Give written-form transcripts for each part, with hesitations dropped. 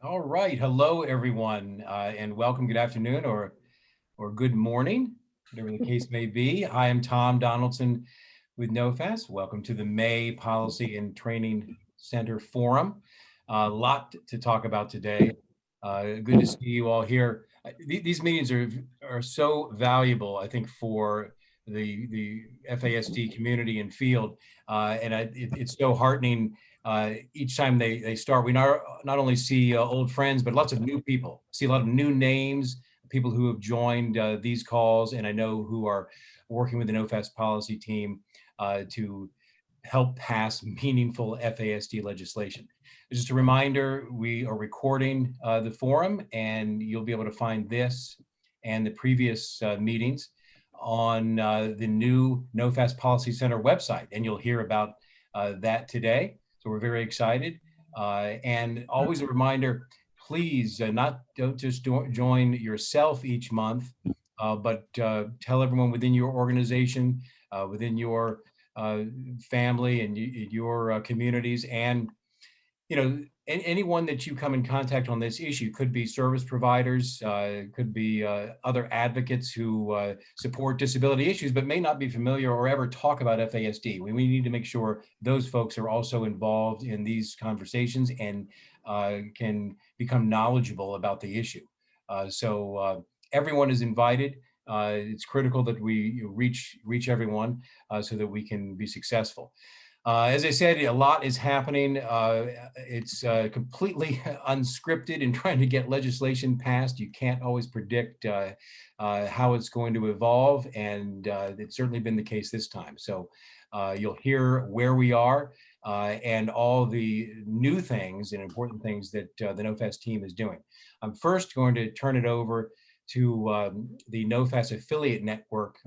All right. Hello, everyone, and welcome. Good afternoon or good morning, whatever the case may be. I am Tom Donaldson with NOFAS. Welcome to the May Policy and Training Center Forum. A lot to talk about today. Good to see you all here. These meetings are so valuable, I think, for the FASD community and field, and it's so heartening. Each time they start, we not only see old friends, but lots of new people. See a lot of new names, people who have joined these calls, and I know who are working with the NOFAS policy team to help pass meaningful FASD legislation. Just a reminder, we are recording the forum, and you'll be able to find this and the previous meetings on the new NOFAS Policy Center website, and you'll hear about that today. So we're very excited. And always a reminder, please don't just join yourself each month, but tell everyone within your organization, within your family and your communities, and anyone that you come in contact on this issue. Could be service providers, could be other advocates who support disability issues, but may not be familiar or ever talk about FASD. We need to make sure those folks are also involved in these conversations and can become knowledgeable about the issue. So everyone is invited. It's critical that we reach everyone so that we can be successful. As I said, a lot is happening. It's completely unscripted in trying to get legislation passed. You can't always predict how it's going to evolve, and it's certainly been the case this time. So you'll hear where we are and all the new things and important things that the NOFAS team is doing. I'm first going to turn it over to the NOFAS affiliate network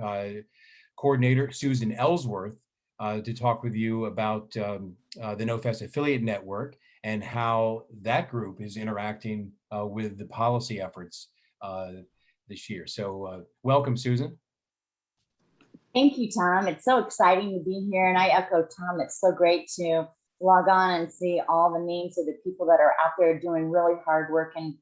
coordinator, Susan Ellsworth, to talk with you about the NOFAS affiliate network and how that group is interacting with the policy efforts this year. So welcome, Susan. Thank you, Tom. It's so exciting to be here. And I echo Tom, it's so great to log on and see all the names of the people that are out there doing really hard work and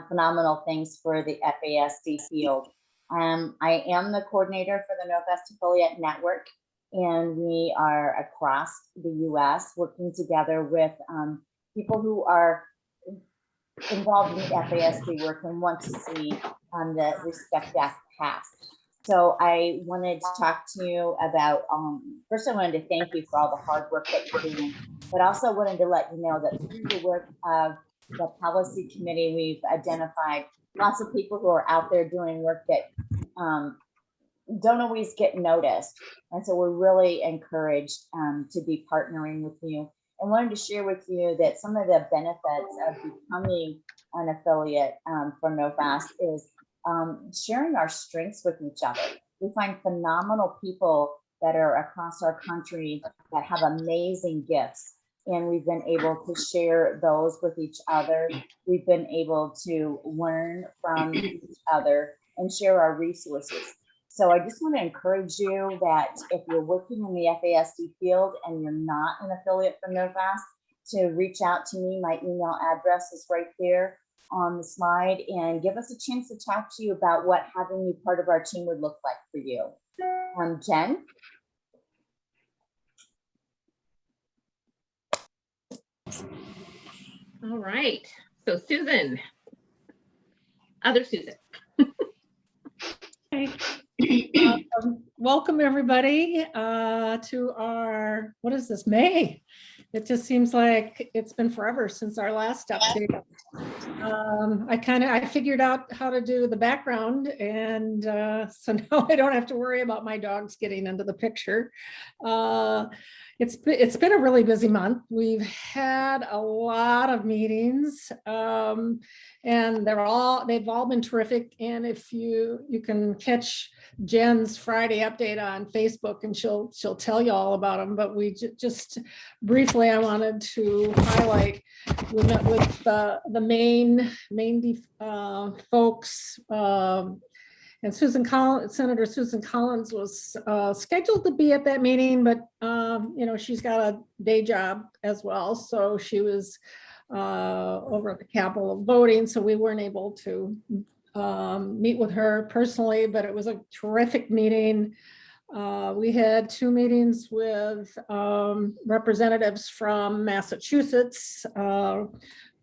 phenomenal things for the FASD field. I am the coordinator for the NOFAS affiliate network, and we are across the US working together with people who are involved in the FASD work and want to see the Respect Act passed. So I wanted to talk to you about, first I wanted to thank you for all the hard work that you're doing, but also wanted to let you know that through the work of the policy committee, we've identified lots of people who are out there doing work that don't always get noticed. And so we're really encouraged to be partnering with you, and wanted to share with you that some of the benefits of becoming an affiliate for NOFAS is sharing our strengths with each other. We find phenomenal people that are across our country that have amazing gifts, and we've been able to share those with each other. We've been able to learn from each other and share our resources. So I just want to encourage you that if you're working in the FASD field and you're not an affiliate from NOFAS, to reach out to me. My email address is right there on the slide, and give us a chance to talk to you about what having you part of our team would look like for you. Jen? All right, so Susan, other Susan. Welcome everybody to our, what is this, May? It just seems like it's been forever since our last update. I figured out how to do the background, and so now I don't have to worry about my dogs getting into the picture. It's been a really busy month. We've had a lot of meetings, and they've all been terrific. And if you can catch Jen's Friday update on Facebook, and she'll tell you all about them. But we just briefly, I wanted to highlight, we met with the main folks. And Senator Susan Collins was scheduled to be at that meeting, but she's got a day job as well, so she was over at the Capitol voting, so we weren't able to meet with her personally, but it was a terrific meeting. We had 2 meetings with representatives from Massachusetts,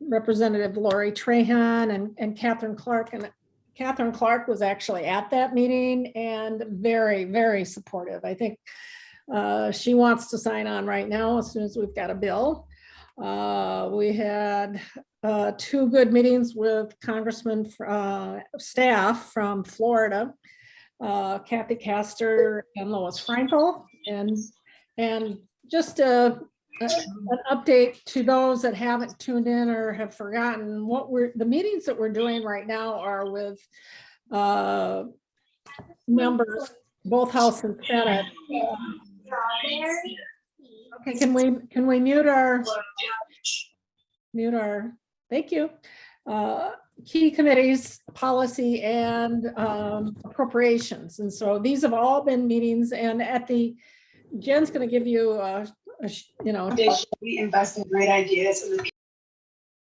Representative Lori Trahan and Catherine Clark. And Catherine Clark was actually at that meeting and very, very supportive. I think she wants to sign on right now as soon as we've got a bill. We had 2 good meetings with Congressman staff from Florida, Kathy Castor and Lois Frankel, and just an update to those that haven't tuned in or have forgotten the meetings that we're doing right now are with members, both House and Senate. Okay, can we mute our, thank you. Key committees, policy, and appropriations. And so these have all been meetings, and Jen's going to give you we invest in great ideas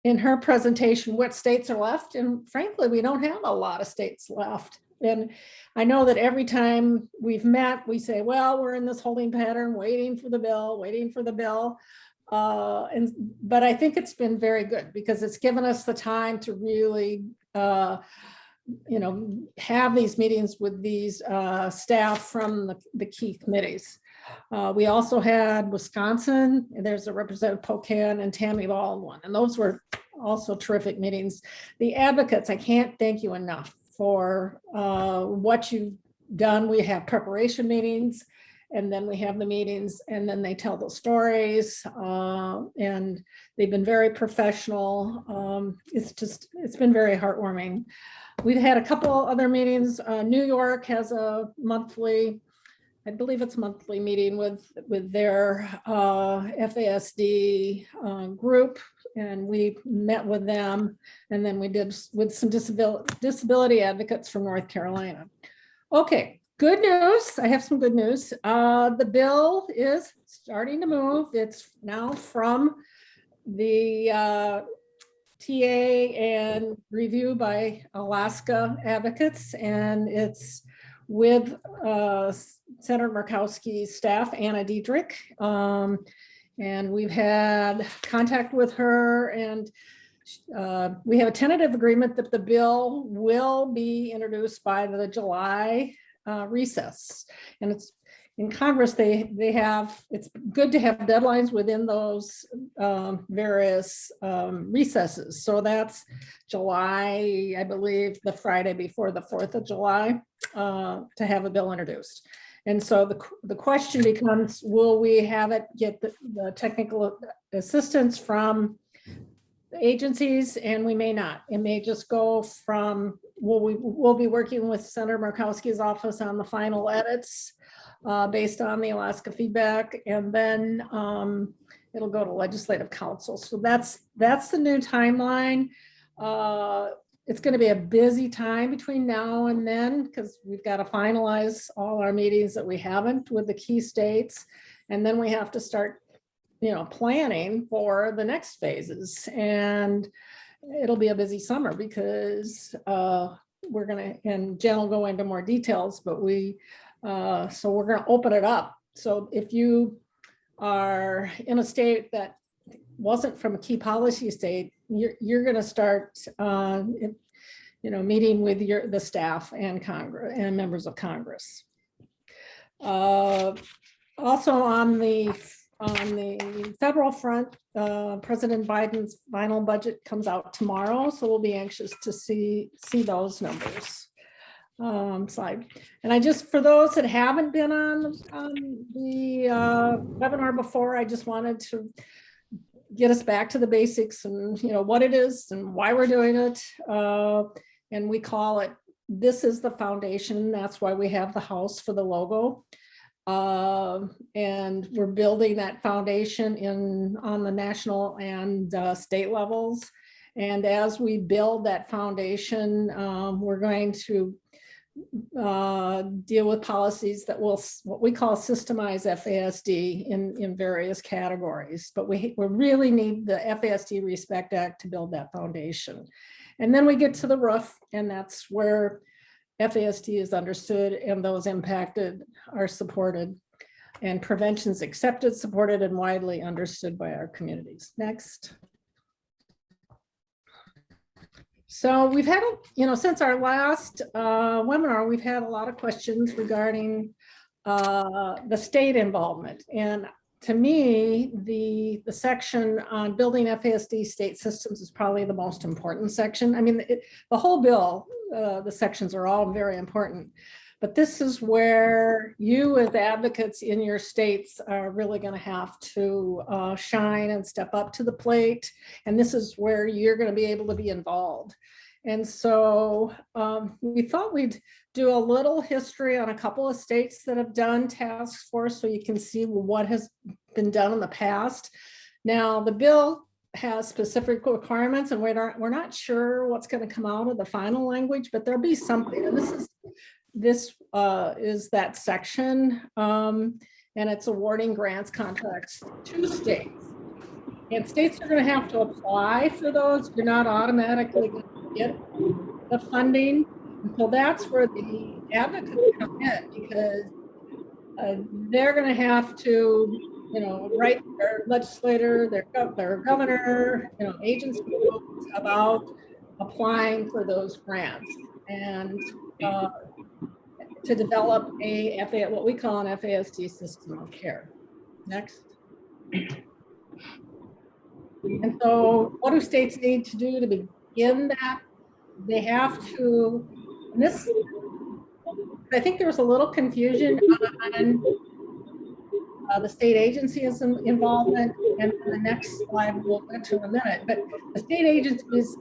in her presentation what states are left. And frankly, we don't have a lot of states left. And I know that every time we've met, we say, well, we're in this holding pattern, waiting for the bill. But I think it's been very good because it's given us the time to really, have these meetings with these staff from the key committees. We also had Wisconsin, and there's a Representative Pocan and Tammy Baldwin, and those were also terrific meetings. The advocates, I can't thank you enough for what you've done. We have preparation meetings, and then we have the meetings, and then they tell the stories, and they've been very professional. It's been very heartwarming. We've had a couple other meetings. New York has a monthly, I believe it's monthly meeting with their FASD group, and we met with them, and then we did with some disability advocates from North Carolina. Okay, good news. I have some good news. The bill is starting to move. It's now from the TA and review by Alaska advocates, and it's with Senator Murkowski's staff, Anna Diedrich. And we've had contact with her, and we have a tentative agreement that the bill will be introduced by the July recess. And it's in Congress, it's good to have deadlines within those various recesses. So that's July, I believe, the Friday before the 4th of July to have a bill introduced. And so the question becomes, will we have it get the technical assistance from agencies? And we may not. It may just go from, we'll be working with Senator Murkowski's office on the final edits based on the Alaska feedback, and then it'll go to Legislative Council. So that's the new timeline. It's going to be a busy time between now and then because we've got to finalize all our meetings that we haven't with the key states, and then we have to start, planning for the next phases. And it'll be a busy summer because we're going to, and Jen will go into more details, but so we're going to open it up. So if you are in a state that wasn't from a key policy state, you're going to start, meeting with the staff and Congress and members of Congress. Also on the federal front, President Biden's final budget comes out tomorrow, so we'll be anxious to see those numbers. Slide. And for those that haven't been on the webinar before, I just wanted to get us back to the basics and what it is and why we're doing it. And we call it, this is the foundation. That's why we have the house for the logo. And we're building that foundation on the national and state levels. And as we build that foundation, we're going to deal with policies that will, what we call systemize FASD in various categories. But we really need the FASD Respect Act to build that foundation. And then we get to the roof, and that's where FASD is understood and those impacted are supported, and prevention is accepted, supported, and widely understood by our communities. Next. So we've had, since our last webinar, we've had a lot of questions regarding the state involvement. And to me, the section on building FASD state systems is probably the most important section. I mean, the whole bill, the sections are all very important, but this is where you as advocates in your states are really going to have to shine and step up to the plate. And this is where you're going to be able to be involved. And so we thought we'd do a little history on a couple of states that have done task force so you can see what has been done in the past. Now, the bill has specific requirements, and we're not sure what's going to come out of the final language, but there'll be something. And this is that section, and it's awarding grants contracts to states. And states are going to have to apply for those. You're not automatically going to get the funding. And so that's where the advocates come in, because they're going to have to, write their legislator, their governor, agency about applying for those grants and to develop what we call an FASD system of care. Next. And so what do states need to do to begin that? They have to, and this, I think there was a little confusion on the state agency's involvement, and the next slide we'll get to in a minute. But the state agencies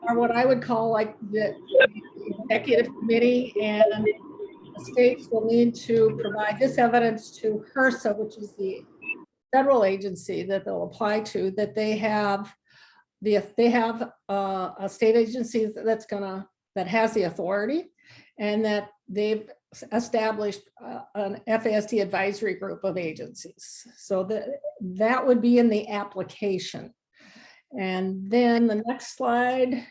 are what I would call like the executive committee, and the states will need to provide this evidence to HRSA, which is the federal agency that they'll apply to, that they have a state agency that has the authority, and that they've established an FASD advisory group of agencies. So that would be in the application. And then the next slide.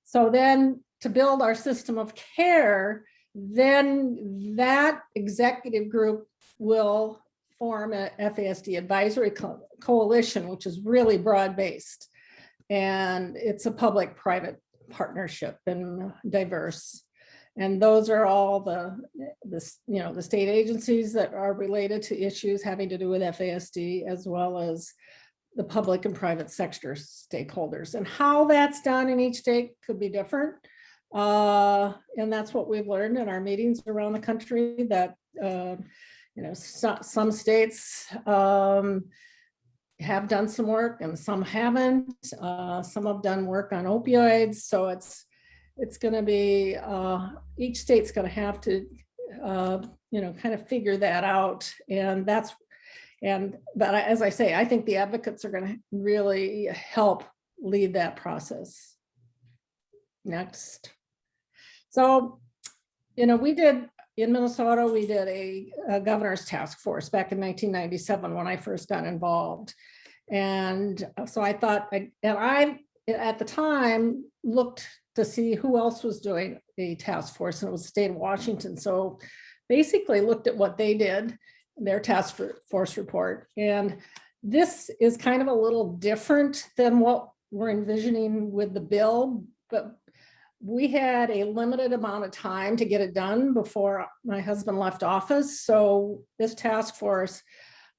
So then to build our system of care, then that executive group will form a FASD advisory coalition, which is really broad-based. And it's a public-private partnership and diverse. And those are all the state agencies that are related to issues having to do with FASD, as well as the public and private sector stakeholders. And how that's done in each state could be different. And that's what we've learned in our meetings around the country, that some states have done some work and some haven't. Some have done work on opioids. So it's going to be, each state's going to have to, kind of figure that out. But as I say, I think the advocates are going to really help lead that process. Next. So, we did, in Minnesota, we did a governor's task force back in 1997 when I first got involved. And so I thought, I at the time looked to see who else was doing a task force, and it was the state of Washington. So basically looked at what they did, their task force report. And this is kind of a little different than what we're envisioning with the bill, but we had a limited amount of time to get it done before my husband left office. So this task force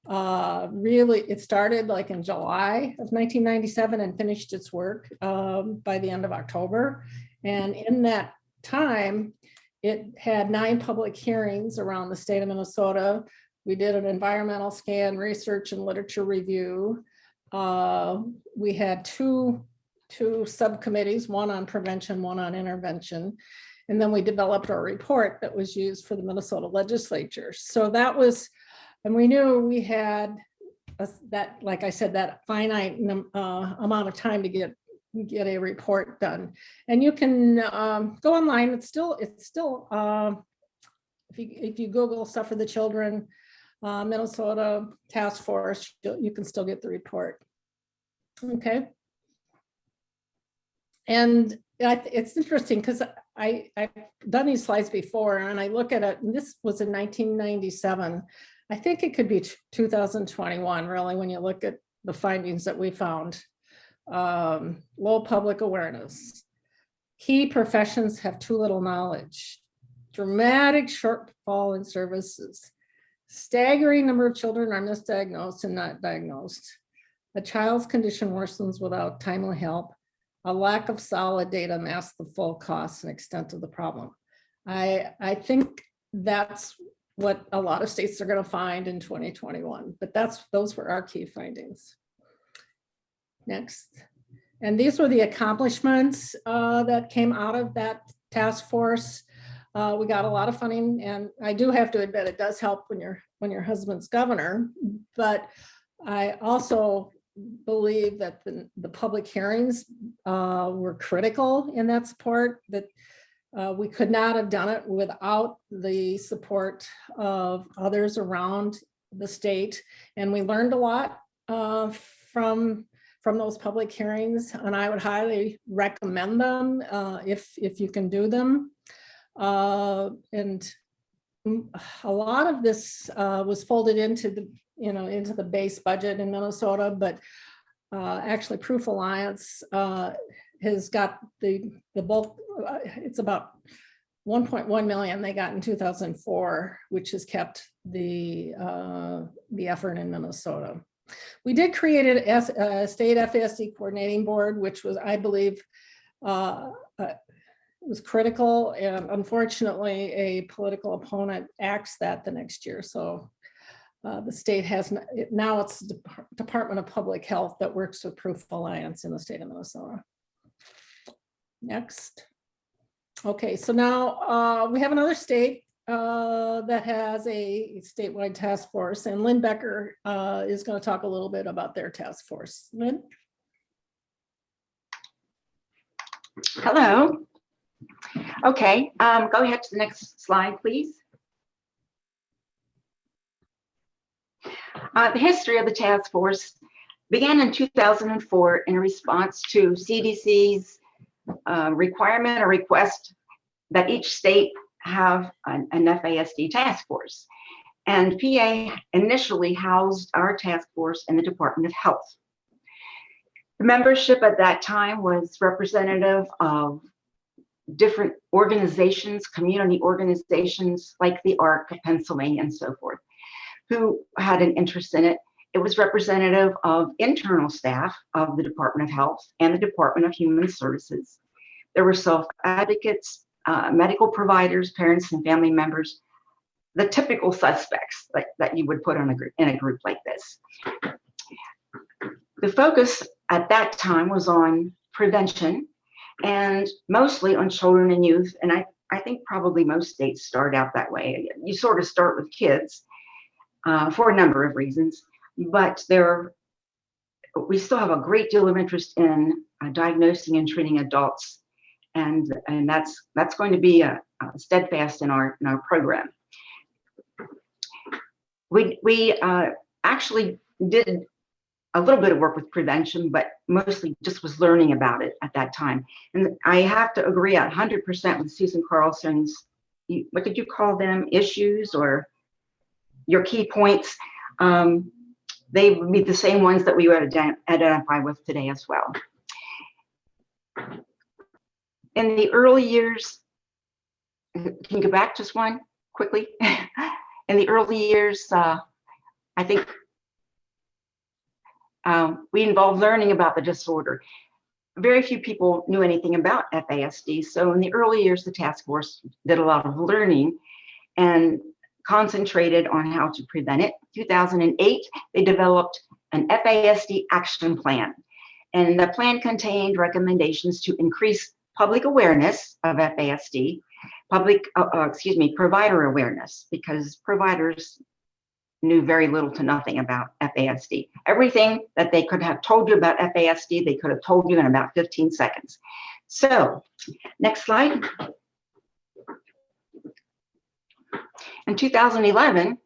it started like in July of 1997 and finished its work by the end of October. And in that time, it had 9 public hearings around the state of Minnesota. We did an environmental scan, research and literature review. We had two subcommittees, one on prevention, one on intervention. And then we developed our report that was used for the Minnesota legislature. So that was, and we knew we had that, like I said, that finite amount of time to get get a report done. And you can go online. It's still if you Google Suffer the Children, Minnesota Task Force, you can still get the report. Okay. And it's interesting because I've done these slides before, and I look at it, and this was in 1997. I think it could be 2021, really, when you look at the findings that we found. Low public awareness. Key professions have too little knowledge. Dramatic shortfall in services. Staggering number of children are misdiagnosed and not diagnosed. A child's condition worsens without timely help. A lack of solid data masks the full cost and extent of the problem. I think that's what a lot of states are going to find in 2021, but those were our key findings. Next. And these were the accomplishments that came out of that task force. We got a lot of funding, and I do have to admit it does help when your husband's governor, but I also believe that the public hearings were critical in that support, that we could not have done it without the support of others around the state. And we learned a lot from those public hearings, and I would highly recommend them if you can do them. And a lot of this was folded into the base budget in Minnesota, but actually Proof Alliance has got the bulk. It's about 1.1 million they got in 2004, which has kept the effort in Minnesota. We did create a state FASD coordinating board, which was, I believe, was critical, and unfortunately a political opponent axed that the next year. So the state has, now it's the Department of Public Health that works with Proof Alliance in the state of Minnesota. Next. Okay, so now we have another state that has a statewide task force, and Lynn Becker is going to talk a little bit about their task force. Lynn? Hello. Okay, go ahead to the next slide, please. The history of the task force began in 2004 in response to CDC's requirement or request that each state have an FASD task force. And PA initially housed our task force in the Department of Health. The membership at that time was representative of different organizations, community organizations like the ARC of Pennsylvania and so forth, who had an interest in it. It was representative of internal staff of the Department of Health and the Department of Human Services. There were self-advocates, medical providers, parents and family members, the typical suspects that you would put on in a group like this. The focus at that time was on prevention and mostly on children and youth. And I think probably most states start out that way. You sort of start with kids for a number of reasons, but we still have a great deal of interest in diagnosing and treating adults. And that's going to be steadfast in our program. We actually did a little bit of work with prevention, but mostly just was learning about it at that time. And I have to agree 100% with Susan Carlson's, what did you call them, issues or your key points? They would be the same ones that we would identify with today as well. In the early years, can you go back just one quickly? In the early years, I think we involved learning about the disorder. Very few people knew anything about FASD. So in the early years, the task force did a lot of learning and concentrated on how to prevent it. 2008, they developed an FASD action plan. And the plan contained recommendations to increase public awareness of FASD, provider awareness, because providers knew very little to nothing about FASD. Everything that they could have told you about FASD, they could have told you in about 15 seconds. So, next slide. In 2011,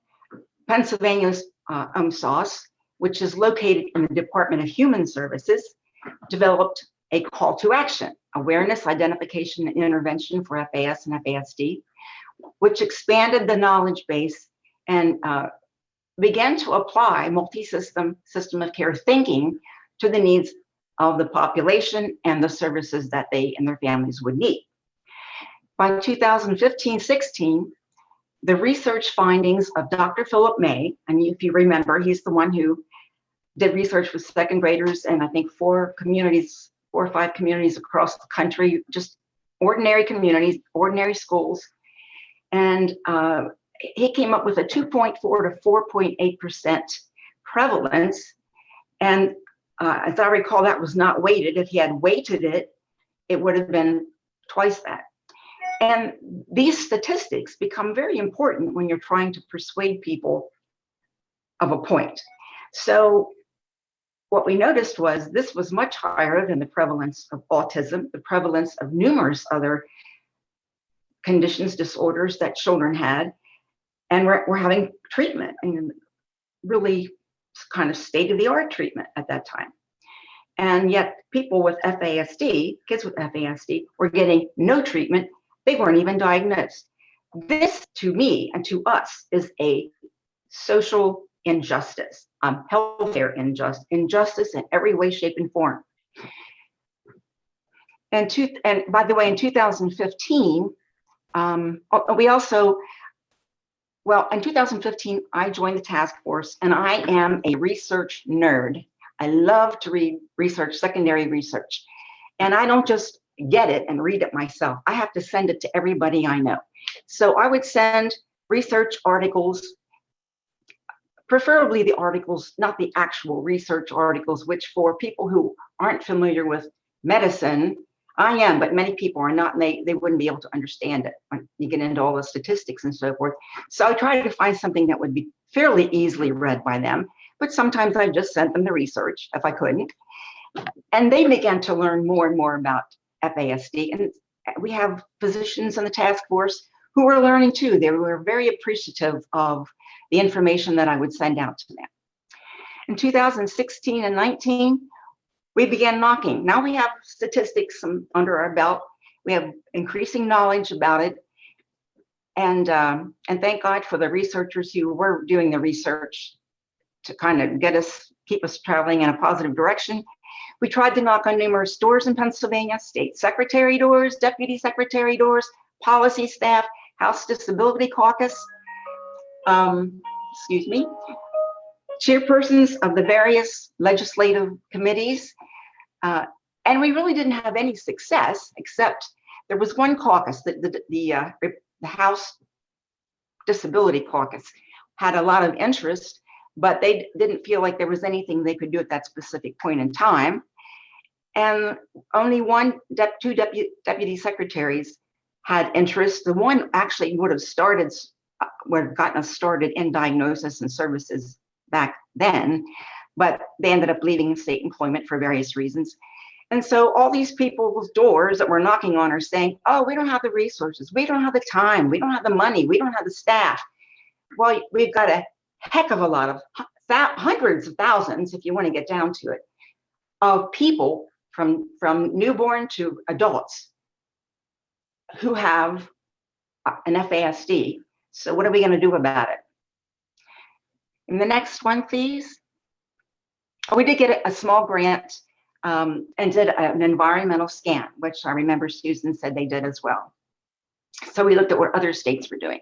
Pennsylvania's UMSOS, which is located in the Department of Human Services, developed a call to action, awareness, identification, and intervention for FAS and FASD, which expanded the knowledge base and began to apply multi-system system of care thinking to the needs of the population and the services that they and their families would need. By 2015-16, the research findings of Dr. Philip May, and if you remember, he's the one who did research with second graders and I think 4 or 5 communities across the country, just ordinary communities, ordinary schools. And he came up with a 2.4 to 4.8% prevalence. And as I recall, that was not weighted. If he had weighted it, it would have been twice that. And these statistics become very important when you're trying to persuade people of a point. So what we noticed was this was much higher than the prevalence of autism, the prevalence of numerous other conditions, disorders that children had. And we're having treatment, and really kind of state-of-the-art treatment at that time. And yet people with FASD, kids with FASD, were getting no treatment. They weren't even diagnosed. This, to me and to us, is a social injustice, healthcare injustice in every way, shape, and form. And by the way, in 2015, we also, well, in 2015, I joined the task force, and I am a research nerd. I love to read research, secondary research. And I don't just get it and read it myself. I have to send it to everybody I know. So I would send research articles, preferably the articles, not the actual research articles, which for people who aren't familiar with medicine, I am, but many people are not, and they wouldn't be able to understand it when you get into all the statistics and so forth. So I tried to find something that would be fairly easily read by them, but sometimes I just sent them the research if I couldn't. And they began to learn more and more about FASD. And we have physicians in the task force who were learning too. They were very appreciative of the information that I would send out to them. In 2016 and 19, we began knocking. Now we have statistics under our belt. We have increasing knowledge about it. And thank God for the researchers who were doing the research to kind of keep us traveling in a positive direction. We tried to knock on numerous doors in Pennsylvania, state secretary doors, deputy secretary doors, policy staff, House Disability Caucus, chairpersons of the various legislative committees. And we really didn't have any success, except there was one caucus, the House Disability Caucus had a lot of interest, but they didn't feel like there was anything they could do at that specific point in time. And only two deputy secretaries had interest. The one actually would have gotten us started in diagnosis and services back then, but they ended up leaving state employment for various reasons. And so all these people's doors that we're knocking on are saying, oh, we don't have the resources, we don't have the time, we don't have the money, we don't have the staff. Well, we've got a heck of a lot of hundreds of thousands, if you want to get down to it, of people from newborn to adults who have an FASD. So what are we going to do about it? And the next one, please. We did get a small grant and did an environmental scan, which I remember Susan said they did as well. So we looked at what other states were doing.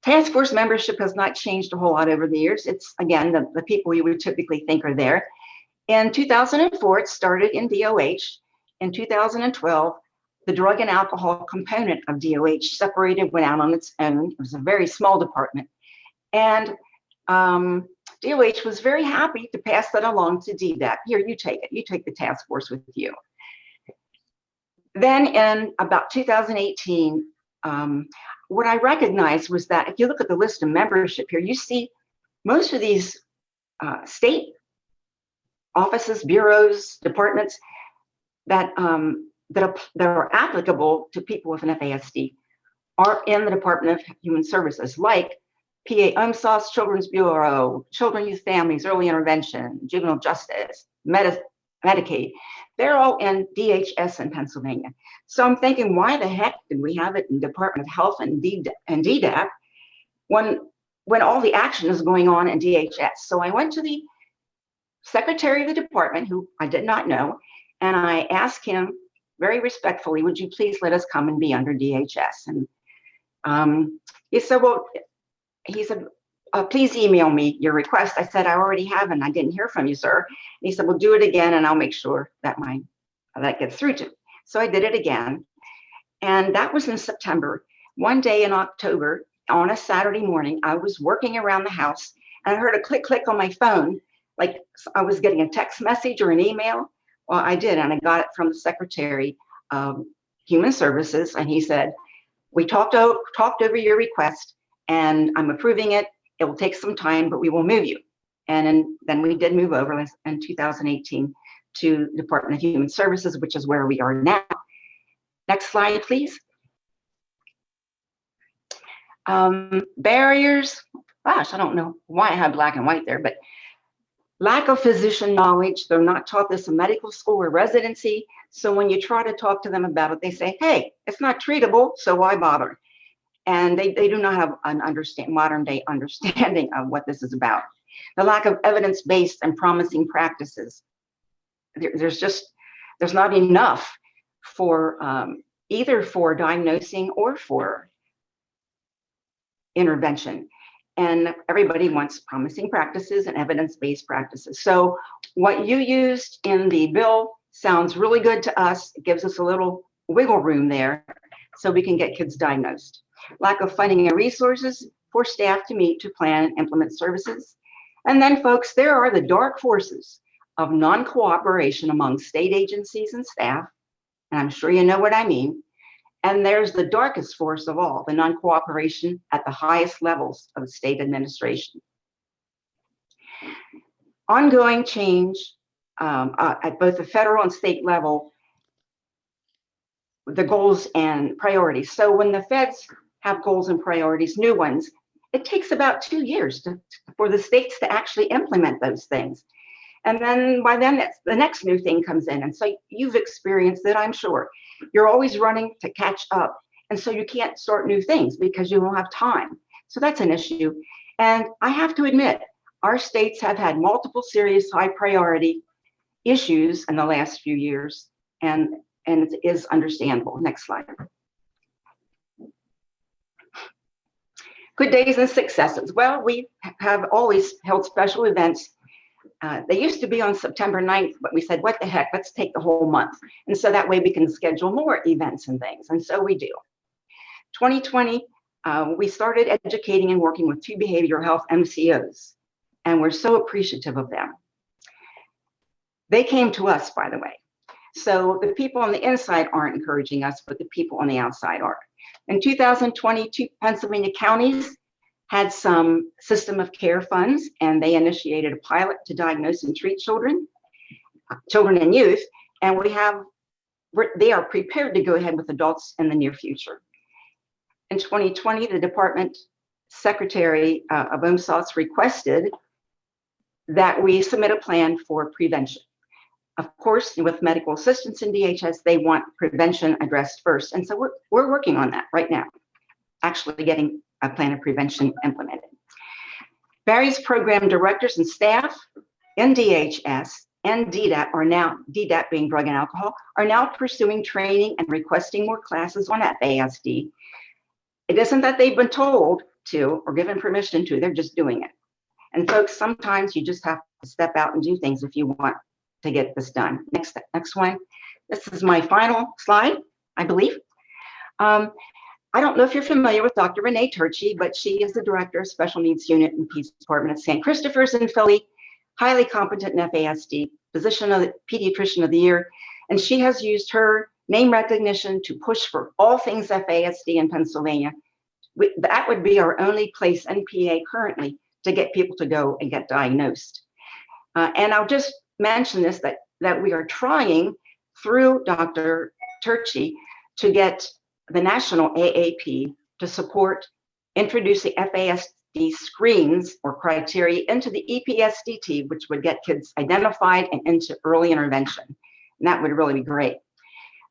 Task force membership has not changed a whole lot over the years. It's, again, the people you would typically think are there. In 2004, it started in DOH. In 2012, the drug and alcohol component of DOH separated, went out on its own. It was a very small department. And DOH was very happy to pass that along to DDAP. Here, you take it. You take the task force with you. Then in about 2018, what I recognized was that if you look at the list of membership here, you see most of these state offices, bureaus, departments that are applicable to people with an FASD are in the Department of Human Services, like PA UMSOS, Children's Bureau, Children, Youth, Families, Early Intervention, Juvenile Justice, Medicaid. They're all in DHS in Pennsylvania. So I'm thinking, why the heck did we have it in Department of Health and DDAP when all the action is going on in DHS? So I went to the secretary of the department, who I did not know, and I asked him very respectfully, would you please let us come and be under DHS? And he said, please email me your request. I said, I already have, and I didn't hear from you, sir. And he said, well, do it again, and I'll make sure that that gets through to me. So I did it again, and that was in September. One day in October, on a Saturday morning, I was working around the house, and I heard a click, click on my phone, like I was getting a text message or an email. Well, I did, and I got it from the Secretary of Human Services, and he said, we talked over your request, and I'm approving it. It will take some time, but we will move you. And then we did move over in 2018 to Department of Human Services, which is where we are now. Next slide, please. Barriers, gosh, I don't know why I have black and white there, but lack of physician knowledge. They're not taught this in medical school or residency. So when you try to talk to them about it, they say, hey, it's not treatable, so why bother? And they do not have an modern day understanding of what this is about. The lack of evidence-based and promising practices. There's not enough for either for diagnosing or for intervention. And everybody wants promising practices and evidence-based practices. So what you used in the bill sounds really good to us. It gives us a little wiggle room there so we can get kids diagnosed. Lack of funding and resources for staff to meet, to plan and implement services. And then folks, there are the dark forces of non-cooperation among state agencies and staff. And I'm sure you know what I mean. And there's the darkest force of all, the non-cooperation at the highest levels of state administration. Ongoing change at both the federal and state level, the goals and priorities. So when the feds have goals and priorities, new ones, it takes about 2 years for the states to actually implement those things. And then by then, the next new thing comes in. And so you've experienced it, I'm sure. You're always running to catch up. And so you can't start new things because you won't have time. So that's an issue. And I have to admit, our states have had multiple serious high priority issues in the last few years. And it is understandable. Next slide. Good days and successes. Well, we have always held special events. They used to be on September 9th, but we said, what the heck, let's take the whole month. And so that way we can schedule more events and things. And so we do. 2020, we started educating and working with 2 behavioral health MCOs, and we're so appreciative of them. They came to us, by the way. So the people on the inside aren't encouraging us, but the people on the outside are. In 2022, Pennsylvania counties had some system of care funds, and they initiated a pilot to diagnose and treat children and youth. And they are prepared to go ahead with adults in the near future. In 2020, the Department Secretary of UMSOS requested that we submit a plan for prevention. Of course, with medical assistance in DHS, they want prevention addressed first. And so we're working on that right now, actually getting a plan of prevention implemented. Various program directors and staff in DHS and DDAP DDAP being drug and alcohol, are now pursuing training and requesting more classes on FASD. It isn't that they've been told to or given permission to, they're just doing it. And folks, sometimes you just have to step out and do things if you want to get this done. Next one. This is my final slide, I believe. I don't know if you're familiar with Dr. Renee Turchi, but she is the director of Special Needs Unit in Peace Department at St. Christopher's in Philly, highly competent in FASD, position of the Pediatrician of the Year, and she has used her name recognition to push for all things FASD in Pennsylvania. That would be our only place in PA currently to get people to go and get diagnosed. And I'll just mention this, that we are trying through Dr. Turchi to get the national AAP to support introducing FASD screens or criteria into the EPSDT, which would get kids identified and into early intervention. And that would really be great.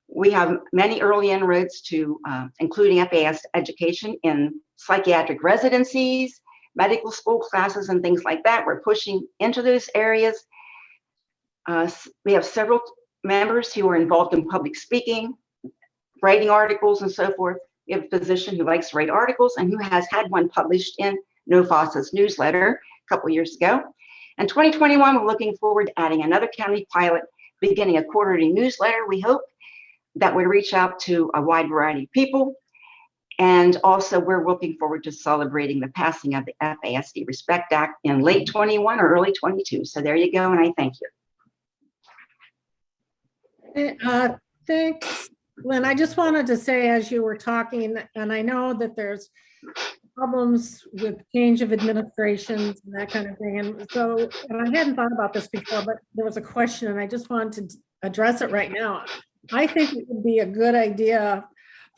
We have many early inroads to including FAS education in psychiatric residencies, medical school classes, and things like that. We're pushing into those areas. We have several members who are involved in public speaking, writing articles, and so forth. We have a physician who likes to write articles and who has had one published in NOFAS's newsletter a couple years ago. In 2021, we're looking forward to adding another county pilot, beginning a quarterly newsletter, we hope, that would reach out to a wide variety of people. And also, we're looking forward to celebrating the passing of the FASD Respect Act in late 21 or early 22. So there you go, and I thank you. Thanks, Lynn. I just wanted to say, as you were talking, and I know that there's problems with change of administrations and that kind of thing. And so, and I hadn't thought about this before, but there was a question and I just wanted to address it right now. I think it would be a good idea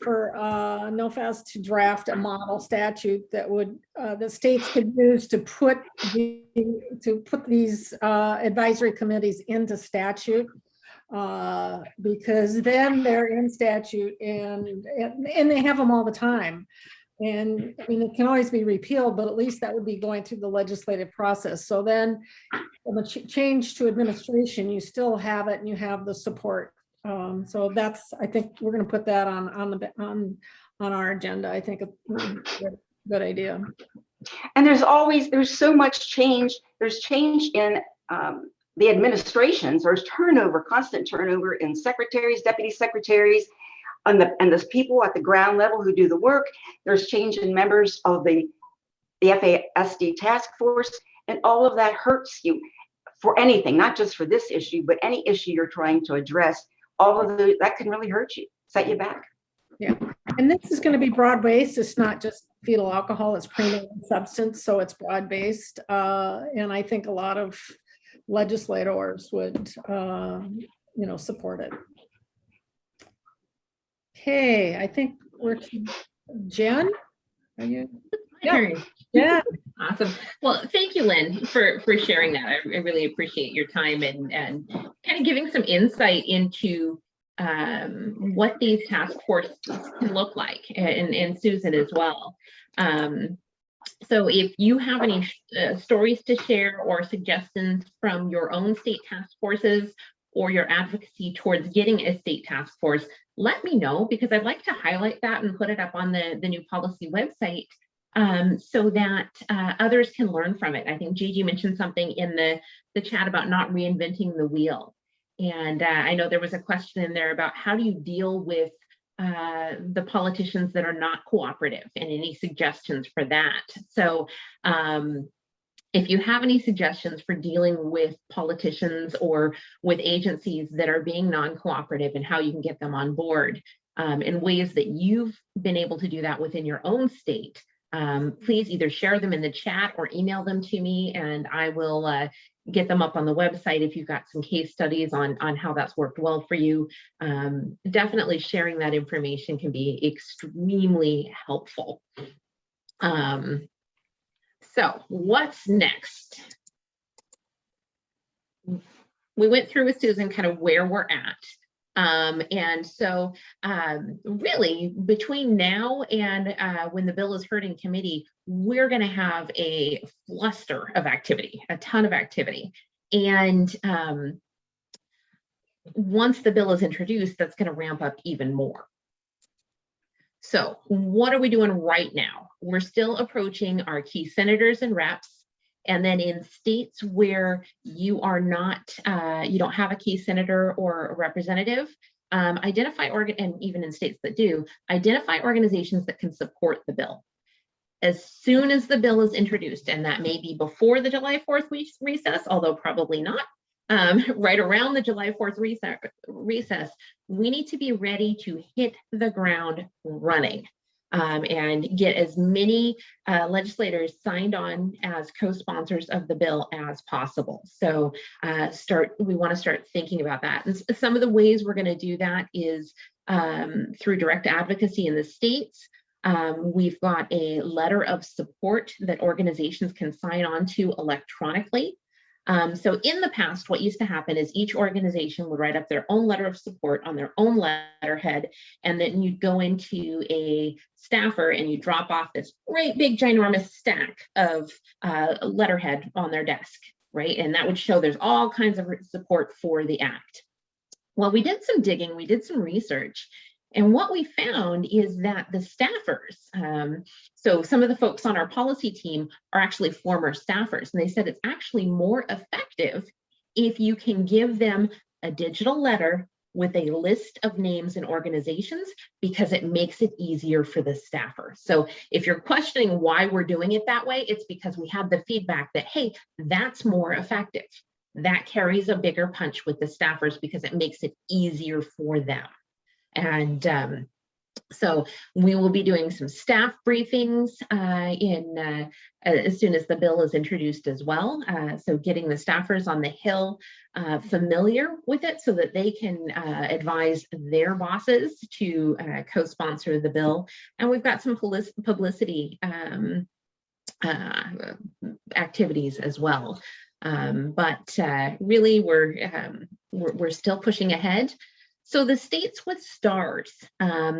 for NOFAS to draft a model statute that would the states could use to put these advisory committees into statute, because then they're in statute and they have them all the time. And I mean, it can always be repealed, but at least that would be going through the legislative process. So then when the change to administration, you still have it and you have the support. So that's, I think we're going to put that on our agenda. I think it's a good idea. And there's so much change. There's change in the administrations. There's turnover, constant turnover in secretaries, deputy secretaries, and the people at the ground level who do the work. There's change in members of the FASD task force, and all of that hurts you for anything, not just for this issue, but any issue you're trying to address. All of that can really hurt you, set you back. Yeah, and this is going to be broad-based. It's not just fetal alcohol, it's prenatal substance, so it's broad-based. And I think a lot of legislators would, support it. Okay, I think we're to Jen. Are you? Yeah. Awesome. Well, thank you, Lynn, for sharing that. I really appreciate your time and kind of giving some insight into what these task forces can look like, and Susan as well. So if you have any stories to share or suggestions from your own state task forces or your advocacy towards getting a state task force, let me know, because I'd like to highlight that and put it up on the new policy website, so that others can learn from it. I think Gigi mentioned something in the chat about not reinventing the wheel. And I know there was a question in there about how do you deal with the politicians that are not cooperative, and any suggestions for that. So if you have any suggestions for dealing with politicians or with agencies that are being non-cooperative and how you can get them on board, in ways that you've been able to do that within your own state, please either share them in the chat or email them to me, and I will get them up on the website if you've got some case studies on how that's worked well for you. Definitely sharing that information can be extremely helpful. So what's next? We went through with Susan kind of where we're at. And so really between now and when the bill is heard in committee, we're going to have a fluster of activity, a ton of activity. And once the bill is introduced, that's going to ramp up even more. So what are we doing right now? We're still approaching our key senators and reps. And then in states where you are not, you don't have a key senator or a representative, identify, and even in states that do, identify organizations that can support the bill. As soon as the bill is introduced, and that may be before the July 4th recess, although probably not, right around the July 4th recess, we need to be ready to hit the ground running. and get as many legislators signed on as co-sponsors of the bill as possible. So we want to start thinking about that. And some of the ways we're going to do that is through direct advocacy in the states. We've got a letter of support that organizations can sign on to electronically. So in the past, what used to happen is each organization would write up their own letter of support on their own letterhead, and then you'd go into a staffer and you drop off this great big ginormous stack of letterhead on their desk, right? And that would show there's all kinds of support for the act. Well, we did some digging, we did some research, and what we found is that the staffers, so some of the folks on our policy team are actually former staffers, and they said it's actually more effective if you can give them a digital letter with a list of names and organizations, because it makes it easier for the staffer. So if you're questioning why we're doing it that way, it's because we have the feedback that, hey, that's more effective. That carries a bigger punch with the staffers because it makes it easier for them. And so we will be doing some staff briefings as soon as the bill is introduced as well. So getting the staffers on the Hill familiar with it so that they can advise their bosses to co-sponsor the bill. And we've got some publicity activities as well. But really, we're still pushing ahead. So the states with stars,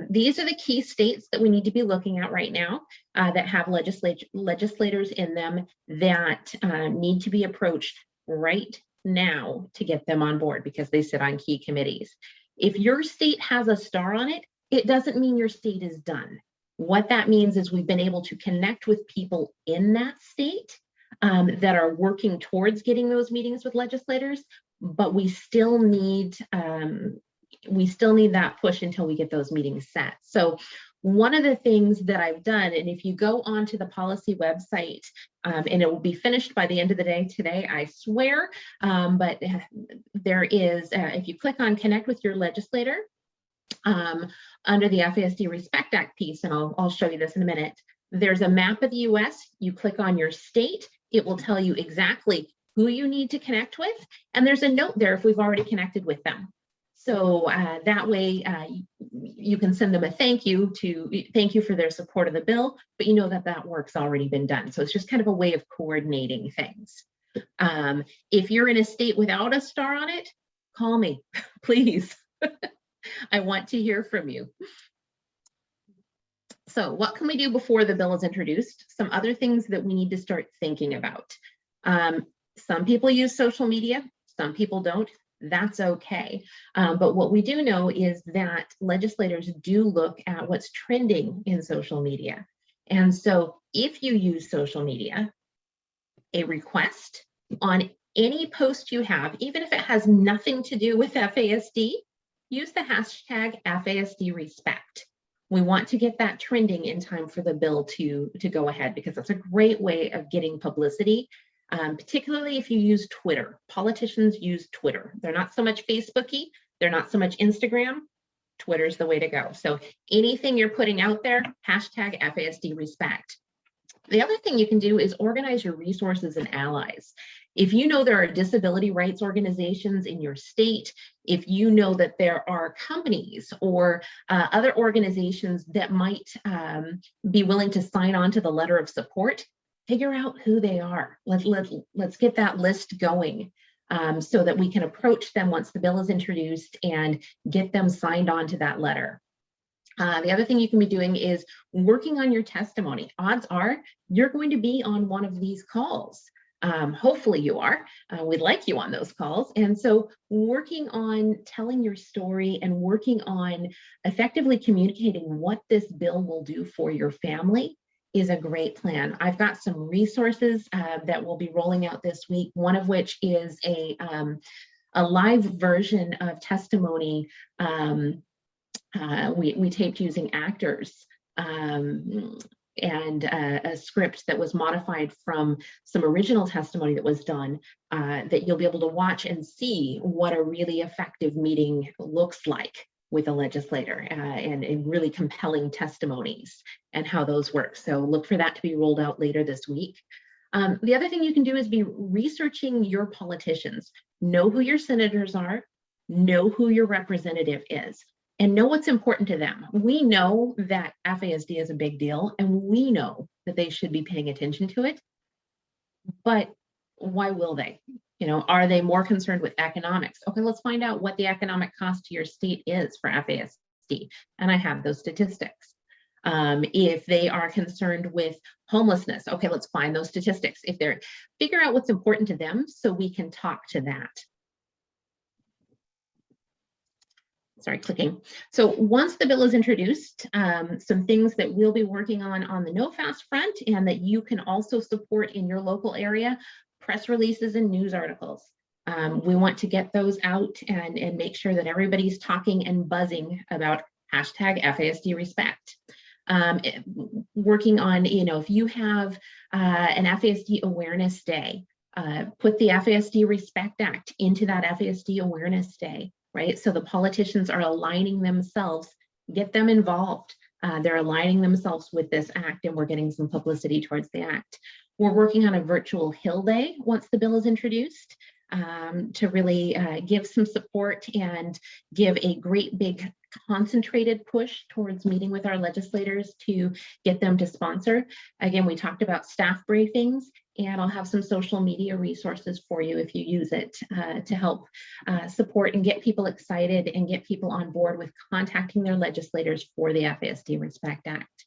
these are the key states that we need to be looking at right now that have legislators in them that need to be approached right now to get them on board because they sit on key committees. If your state has a star on it, it doesn't mean your state is done. What that means is we've been able to connect with people in that state that are working towards getting those meetings with legislators, but we still need that push until we get those meetings set. So one of the things that I've done, and if you go onto the policy website, and it will be finished by the end of the day today, I swear, but there is, if you click on connect with your legislator, under the FASD Respect Act piece, and I'll show you this in a minute, there's a map of the US, you click on your state, it will tell you exactly who you need to connect with, and there's a note there if we've already connected with them. So that way you can send them a thank you for their support of the bill, but you know that work's already been done. So it's just kind of a way of coordinating things. If you're in a state without a star on it, call me, please. I want to hear from you. So what can we do before the bill is introduced? Some other things that we need to start thinking about. Some people use social media, some people don't. That's okay. But what we do know is that legislators do look at what's trending in social media. And so if you use social media, a request on any post you have, even if it has nothing to do with FASD, use the hashtag FASD Respect. We want to get that trending in time for the bill to go ahead, because that's a great way of getting publicity. Particularly if you use Twitter. Politicians use Twitter. They're not so much Facebooky, they're not so much Instagram. Twitter's the way to go. So anything you're putting out there, hashtag FASD Respect. The other thing you can do is organize your resources and allies. If you know there are disability rights organizations in your state, if you know that there are companies or other organizations that might be willing to sign on to the letter of support, figure out who they are. Let's get that list going so that we can approach them once the bill is introduced and get them signed on to that letter. The other thing you can be doing is working on your testimony. Odds are you're going to be on one of these calls. Hopefully you are. We'd like you on those calls. And so working on telling your story and working on effectively communicating what this bill will do for your family is a great plan. I've got some resources that we'll be rolling out this week, one of which is a live version of testimony we taped using actors and a script that was modified from some original testimony that was done that you'll be able to watch and see what a really effective meeting looks like. with a legislator and really compelling testimonies and how those work. So look for that to be rolled out later this week. The other thing you can do is be researching your politicians. Know who your senators are, know who your representative is, and know what's important to them. We know that FASD is a big deal, and we know that they should be paying attention to it, but why will they? You know, are they more concerned with economics? Okay, let's find out what the economic cost to your state is for FASD. And I have those statistics. If they are concerned with homelessness, okay, let's find those statistics. If they're, figure out what's important to them so we can talk to that. Sorry, clicking. So once the bill is introduced, some things that we'll be working on the NOFAS front and that you can also support in your local area, press releases and news articles. We want to get those out and make sure that everybody's talking and buzzing about hashtag FASD respect. Working on, you know, if you have an FASD awareness day, put the FASD Respect Act into that FASD awareness day, right? So the politicians are aligning themselves, get them involved. They're aligning themselves with this act and we're getting some publicity towards the act. We're working on a virtual Hill Day once the bill is introduced to really give some support and give a great big concentrated push towards meeting with our legislators to get them to sponsor. Again, we talked about staff briefings, and I'll have some social media resources for you if you use it to help support and get people excited and get people on board with contacting their legislators for the FASD Respect Act.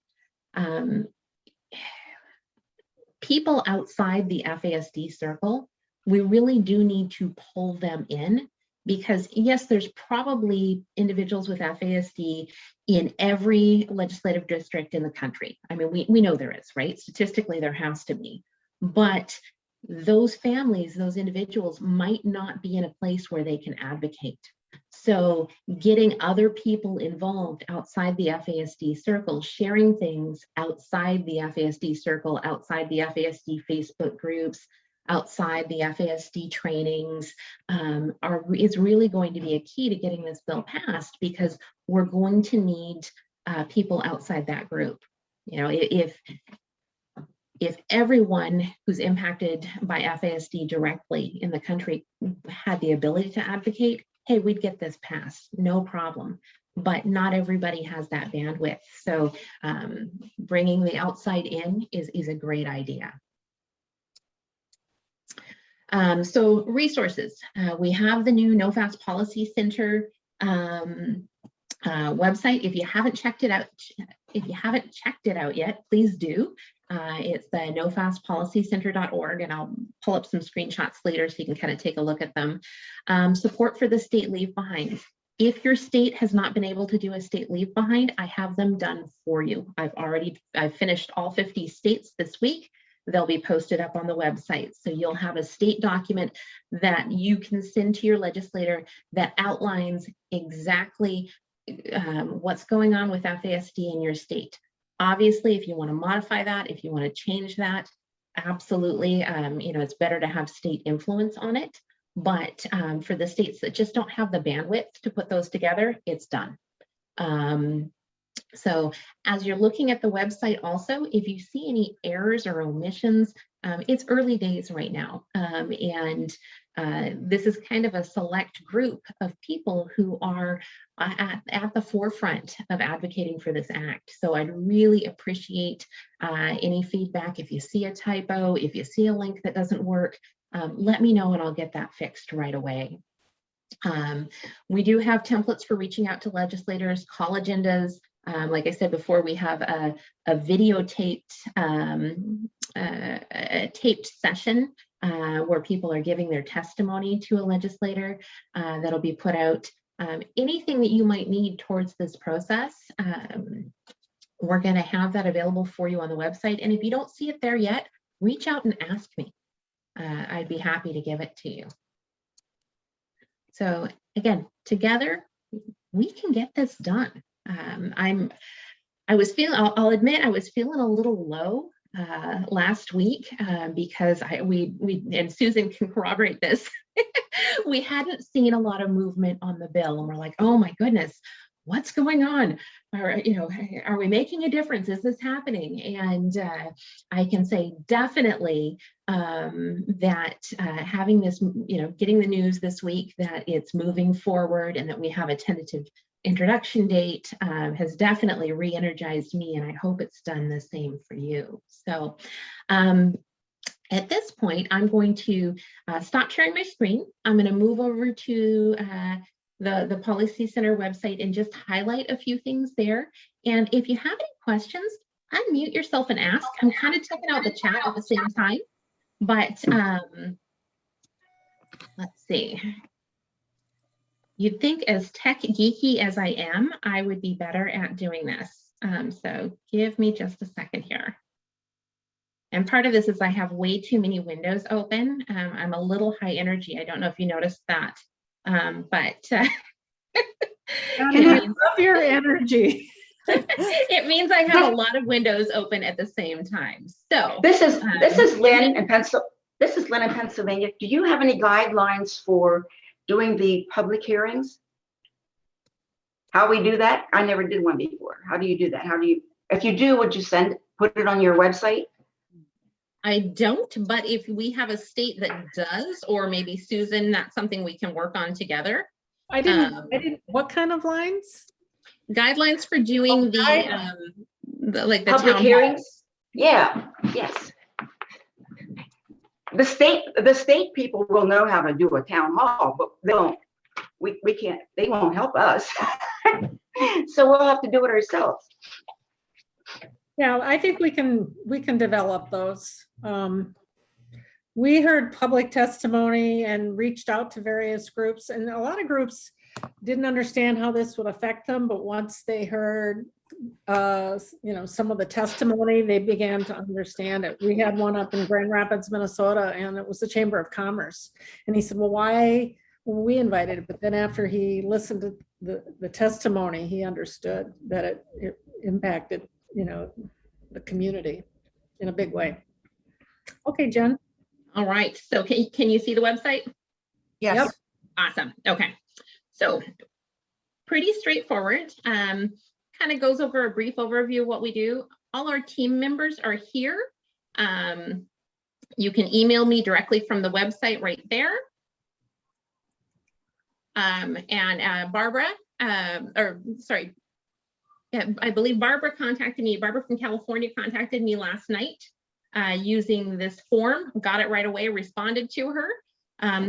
People outside the FASD circle, we really do need to pull them in because yes, there's probably individuals with FASD in every legislative district in the country. I mean, we know there is, right? Statistically, there has to be, but those families, those individuals might not be in a place where they can advocate. So getting other people involved outside the FASD circle, sharing things outside the FASD circle, outside the FASD Facebook groups, outside the FASD trainings is really going to be a key to getting this bill passed because we're going to need people outside that group. You know, if everyone who's impacted by FASD directly in the country had the ability to advocate, hey, we'd get this passed, no problem. But not everybody has that bandwidth. So bringing the outside in is a great idea. So resources, we have the new NOFAS Policy Center website. If you haven't checked it out yet, please do. It's the nofaspolicycenter.org, and I'll pull up some screenshots later so you can kind of take a look at them. Support for the state leave behind. If your state has not been able to do a state leave behind, I have them done for you. I've finished all 50 states this week. They'll be posted up on the website. So you'll have a state document that you can send to your legislator that outlines exactly what's going on with FASD in your state. Obviously, if you want to modify that, if you want to change that, absolutely, you know, it's better to have state influence on it. But for the states that just don't have the bandwidth to put those together, it's done. So as you're looking at the website also, if you see any errors or omissions, it's early days right now. And this is kind of a select group of people who are at the forefront of advocating for this act. So I'd really appreciate any feedback. If you see a typo, if you see a link that doesn't work, let me know and I'll get that fixed right away. We do have templates for reaching out to legislators, call agendas. Like I said before, we have a videotaped taped session where people are giving their testimony to a legislator that'll be put out. Anything that you might need towards this process, we're going to have that available for you on the website. And if you don't see it there yet, reach out and ask me. I'd be happy to give it to you. So again, together, we can get this done. I'll admit I was feeling a little low last week because we and Susan can corroborate this. We hadn't seen a lot of movement on the bill, and we're like, oh my goodness, what's going on? Or, are we making a difference? Is this happening? And I can say definitely that having this, getting the news this week that it's moving forward and that we have a tentative introduction date has definitely re-energized me, and I hope it's done the same for you. So at this point, I'm going to stop sharing my screen. I'm going to move over to the Policy Center website and just highlight a few things there. And if you have any questions, unmute yourself and ask. I'm kind of checking out the chat at the same time, but let's see. You'd think as tech geeky as I am, I would be better at doing this. So give me just a second here. And part of this is I have way too many windows open. I'm a little high energy. I don't know if you noticed that, but I love your energy. it means I have a lot of windows open at the same time. So This is Lynn in Pennsylvania. Do you have any guidelines for doing the public hearings? How we do that? I never did one before. How do you do that? If you do, would you put it on your website? I don't, but if we have a state that does, or maybe Susan, that's something we can work on together. I didn't, what kind of lines? Guidelines for doing the Public town hearings? halls. Yeah, yes. The state people will know how to do a town hall, but we can't, they won't help us. So we'll have to do it ourselves. Yeah, I think we can develop those. We heard public testimony and reached out to various groups, and a lot of groups didn't understand how this would affect them, but once they heard some of the testimony, they began to understand it. We had one up in Grand Rapids, Minnesota, and it was the Chamber of Commerce. And he said, well, why were we invited? But then after he listened to the testimony, he understood that it impacted the community in a big way. Okay, Jen. All right, so can you see the website? Yes. Yep. Awesome. Okay, so pretty straightforward. Kind of goes over a brief overview of what we do. All our team members are here. You can email me directly from the website right there. Barbara, I believe Barbara contacted me. Barbara from California contacted me last night using this form, got it right away, responded to her.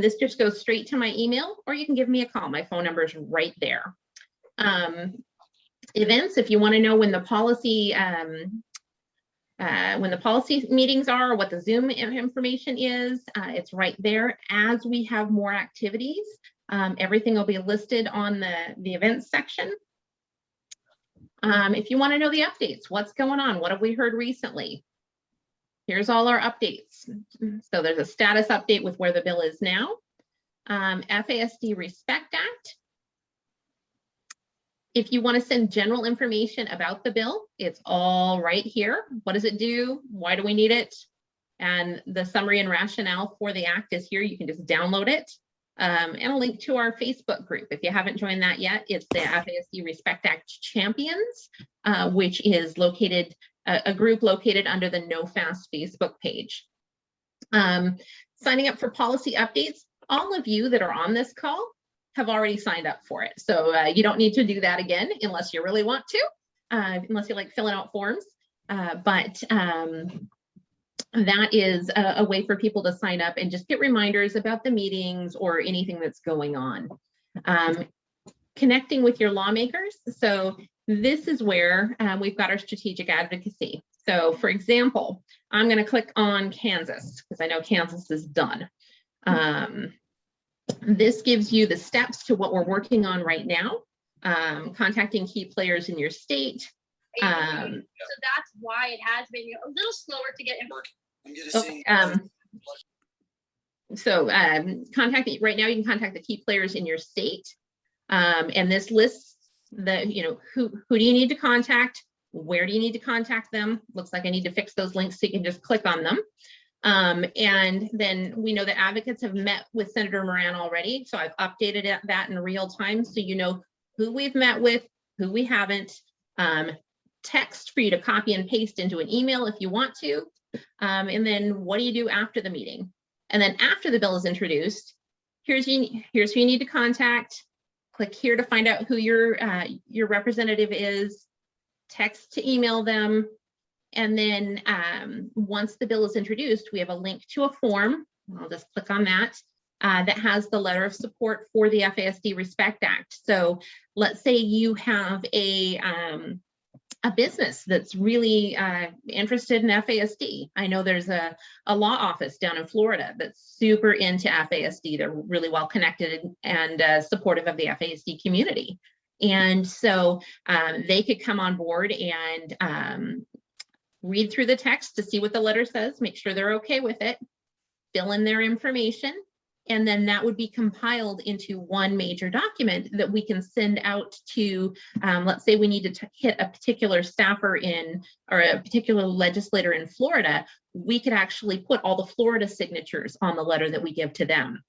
This just goes straight to my email, or you can give me a call. My phone number is right there. Events, if you want to know when the policy meetings are, or what the Zoom information is, it's right there. As we have more activities, everything will be listed on the events section. If you want to know the updates, what's going on, what have we heard recently? Here's all our updates. So there's a status update with where the bill is now. FASD Respect Act. If you want to send general information about the bill, it's all right here. What does it do? Why do we need it? And the summary and rationale for the act is here. You can just download it. And a link to our Facebook group. If you haven't joined that yet, it's the FASD Respect Act Champions, which is a group located under the NOFAS Facebook page. Signing up for policy updates, all of you that are on this call have already signed up for it. So you don't need to do that again unless you really want to, unless you like filling out forms. But that is a way for people to sign up and just get reminders about the meetings or anything that's going on. Connecting with your lawmakers. So this is where we've got our strategic advocacy. So for example, I'm going to click on Kansas because I know Kansas is done. This gives you the steps to what we're working on right now. Contacting key players in your state. So that's why it has been a little slower to get contact right now. You can contact the key players in your state, and this lists the who do you need to contact, where do you need to contact them. Looks like I need to fix those links so you can just click on them. And then we know that advocates have met with Senator Moran already, so I've updated that in real time so you know who we've met with, who we haven't, text for you to copy and paste into an email if you want to. And then what do you do after the meeting? And then after the bill is introduced, here's who you need to contact. Click here to find out who your representative is, text to email them. And then once the bill is introduced, we have a link to a form. I'll just click on that. That has the letter of support for the FASD Respect Act. So let's say you have a business that's really interested in FASD. I know there's a law office down in Florida that's super into FASD. They're really well connected and supportive of the FASD community. And so they could come on board and read through the text to see what the letter says, make sure they're okay with it, fill in their information, and then that would be compiled into one major document that we can send out to, let's say we need to hit a particular staffer or a particular legislator in Florida, we could actually put all the Florida signatures on the letter that we give to them.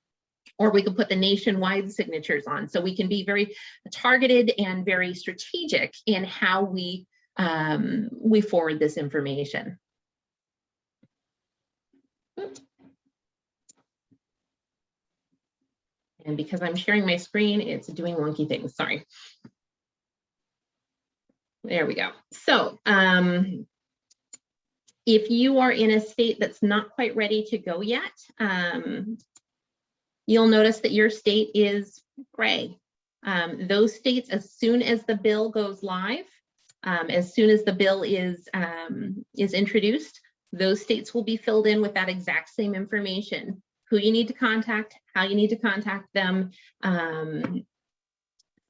Or we could put the nationwide signatures on. So we can be very targeted and very strategic in how we forward this information. And because I'm sharing my screen, it's doing wonky things, sorry. There we go. So if you are in a state that's not quite ready to go yet, you'll notice that your state is gray. Those states, as soon as the bill goes live, as soon as the bill is introduced, those states will be filled in with that exact same information. Who you need to contact, how you need to contact them, so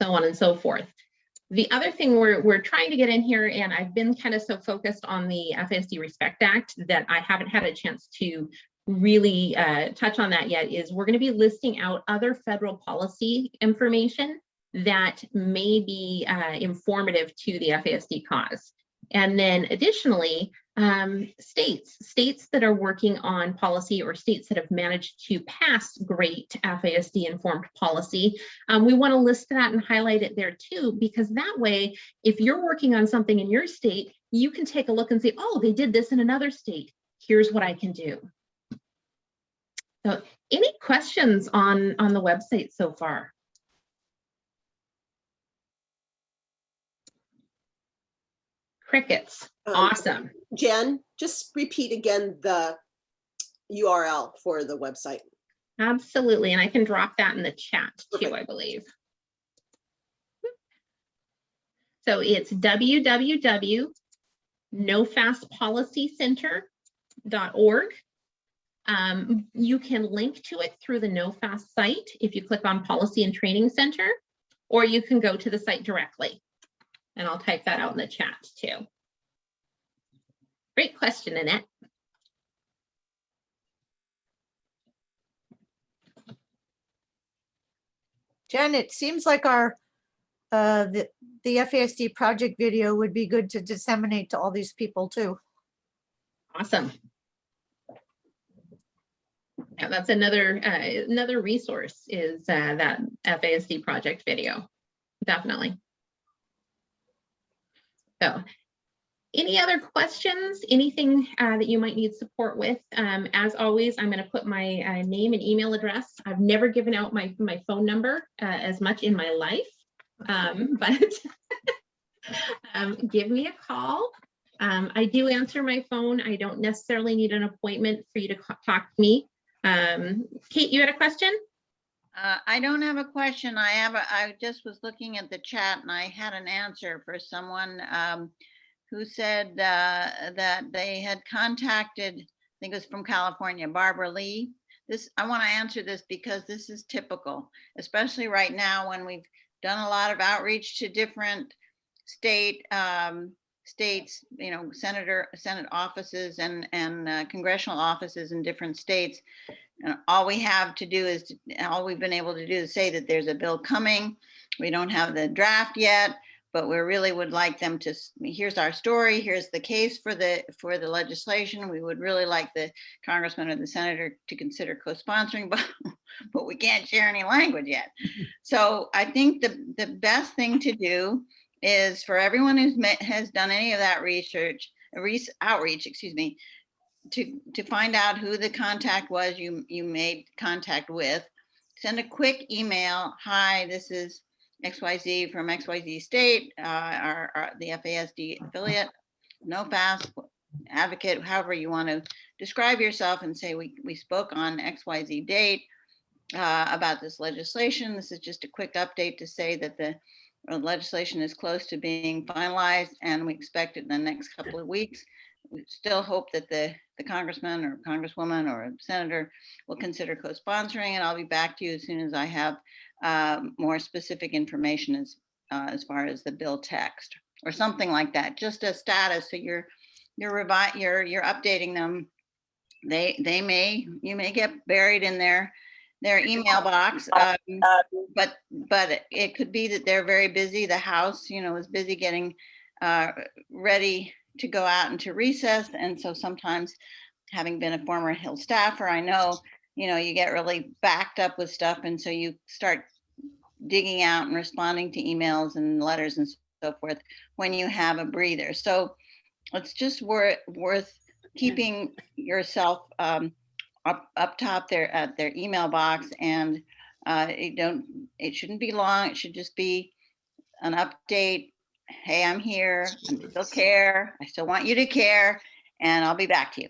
on and so forth. The other thing we're trying to get in here, and I've been kind of so focused on the FASD Respect Act that I haven't had a chance to really touch on that yet, is we're going to be listing out other federal policy information that may be informative to the FASD cause. And then additionally, states that are working on policy or states that have managed to pass great FASD informed policy, we want to list that and highlight it there too, because that way, if you're working on something in your state, you can take a look and say, oh, they did this in another state. Here's what I can do. So any questions on the website so far? Crickets. Awesome. Jen, just repeat again the URL for the website. Absolutely. And I can drop that in the chat too, I believe. So it's www.nofaspolicycenter.org. You can link to it through the NOFAS site if you click on Policy and Training Center, or you can go to the site directly. And I'll type that out in the chat too. Great question, Annette. Jen, it seems like our the FASD project video would be good to disseminate to all these people too. Awesome. Yeah, that's another resource is that FASD project video, definitely. So, any other questions? Anything that you might need support with? As always, I'm going to put my name and email address. I've never given out my phone number as much in my life, but give me a call. I do answer my phone. I don't necessarily need an appointment for you to talk to me. Kate, you had a question? I don't have a question. I just was looking at the chat and I had an answer for someone who said that they had contacted, I think it was from California, Barbara Lee. I want to answer this because this is typical, especially right now when we've done a lot of outreach to different states, Senate offices and congressional offices in different states. And all we have to do is, all we've been able to do is say that there's a bill coming. We don't have the draft yet, but we really would like them to, here's our story, here's the case for the legislation. We would really like the congressman or the senator to consider co-sponsoring, but we can't share any language yet. So I think the best thing to do is for everyone who's has done any of that outreach, excuse me, to find out who the contact was you made contact with. Send a quick email. Hi, this is XYZ from XYZ state, the FASD affiliate, NOFAS, advocate, however you want to describe yourself, and say we spoke on XYZ date about this legislation. This is just a quick update to say that the legislation is close to being finalized, and we expect it in the next couple of weeks. We still hope that the congressman or congresswoman or senator will consider co-sponsoring, and I'll be back to you as soon as I have more specific information as far as the bill text or something like that. Just a status, so you're updating them. You may get buried in their email box, but it could be that they're very busy. The House, is busy getting ready to go out into recess, and so sometimes, having been a former Hill staffer, I know you get really backed up with stuff, and so you start digging out and responding to emails and letters and so forth when you have a breather. So it's just worth keeping yourself up top there at their email box, and it shouldn't be long. It should just be an update. Hey, I'm here. I still care. I still want you to care, and I'll be back to you.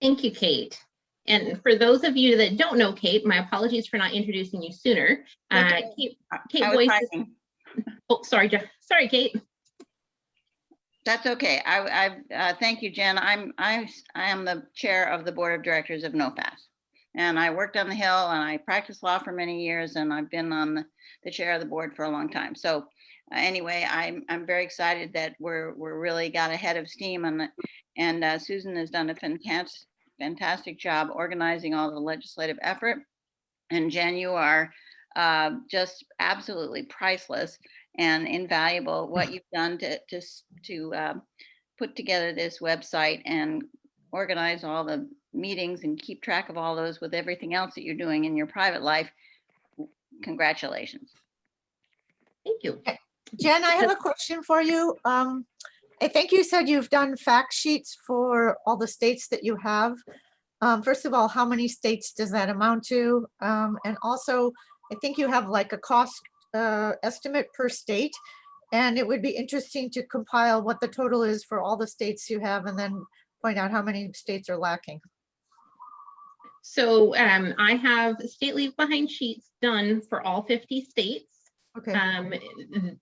Thank you, Kate. And for those of you that don't know Kate, my apologies for not introducing you sooner. Kate Boyce is, oh, sorry, Jeff. Sorry, Kate. That's okay. Thank you, Jen. I am the chair of the board of directors of NOFAS, and I worked on the Hill, and I practiced law for many years, and I've been on the chair of the board for a long time. So anyway, I'm very excited that we're really got ahead of steam, and Susan has done a fantastic job organizing all the legislative effort. And Jen, you are just absolutely priceless and invaluable. What you've done to put together this website and organize all the meetings and keep track of all those with everything else that you're doing in your private life. Congratulations. Thank you. Jen, I have a question for you. I think you said you've done fact sheets for all the states that you have. First of all, how many states does that amount to? And also, I think you have like a cost estimate per state, and it would be interesting to compile what the total is for all the states you have, and then point out how many states are lacking. So I have state leave behind sheets done for all 50 states. Okay.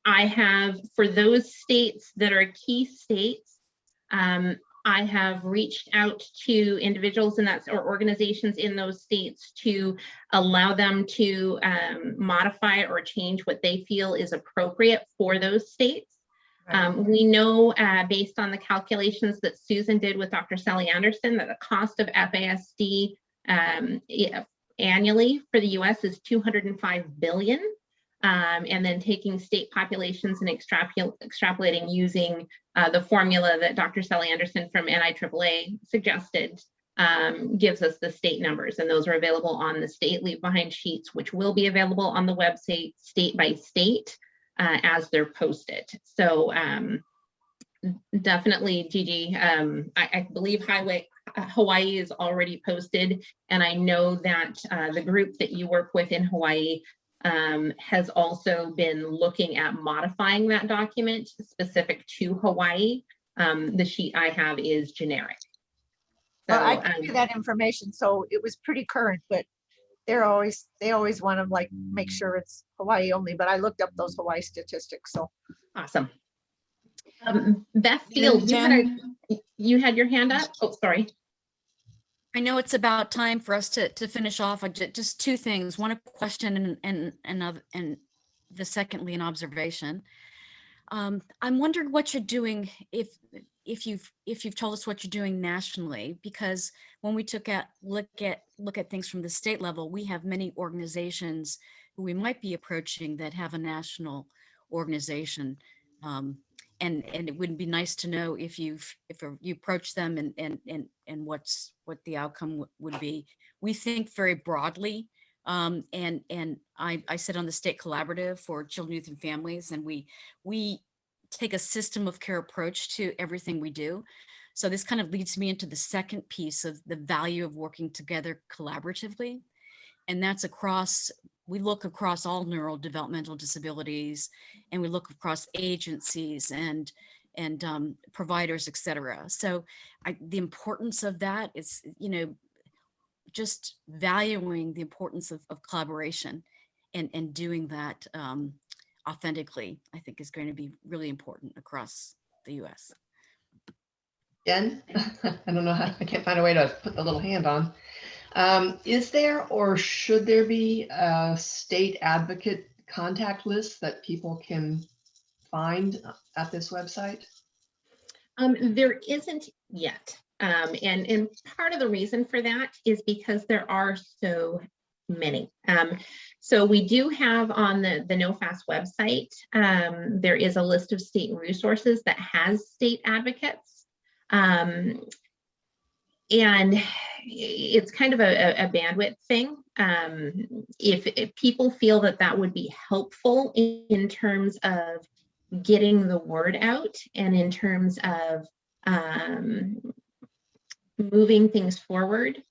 I have, for those states that are key states, I have reached out to individuals in that or organizations in those states to allow them to modify or change what they feel is appropriate for those states. We know based on the calculations that Susan did with Dr. Sally Anderson that the cost of FASD annually for the US is $205 billion. And then taking state populations and extrapolating using the formula that Dr. Sally Anderson from NIAAA suggested gives us the state numbers, and those are available on the state leave behind sheets, which will be available on the website state by state as they're posted. So definitely, Gigi, I believe Hawaii is already posted, and I know that the group that you work with in Hawaii has also been looking at modifying that document specific to Hawaii. The sheet I have is generic. So, well, I gave you that information, so it was pretty current, but they always want to like make sure it's Hawaii only, but I looked up those Hawaii statistics. So awesome. Beth Field, you had your hand up. Oh, sorry. I know it's about time for us to finish off. Just two things. One, a question, and the secondly, an observation. I'm wondering what you're doing if you've told us what you're doing nationally, because when we look at things from the state level, we have many organizations who we might be approaching that have a national organization. And it would be nice to know if you approach them and what the outcome would be. We think very broadly And I sit on the state collaborative for children, youth, and families, and we take a system of care approach to everything we do. So this kind of leads me into the second piece of the value of working together collaboratively. And that's we look across all neurodevelopmental disabilities, and we look across agencies and providers, et cetera. So the importance of that is, just valuing the importance of collaboration and doing that authentically, I think is going to be really important across the US. Jen, I don't know how, I can't find a way to put the little hand on. Is there or should there be a state advocate contact list that people can find at this website? There isn't yet. And part of the reason for that is because there are so many. So we do have on the NOFAS website, there is a list of state resources that has state advocates. And it's kind of a bandwidth thing. If people feel that would be helpful in terms of getting the word out and in terms of moving things forward,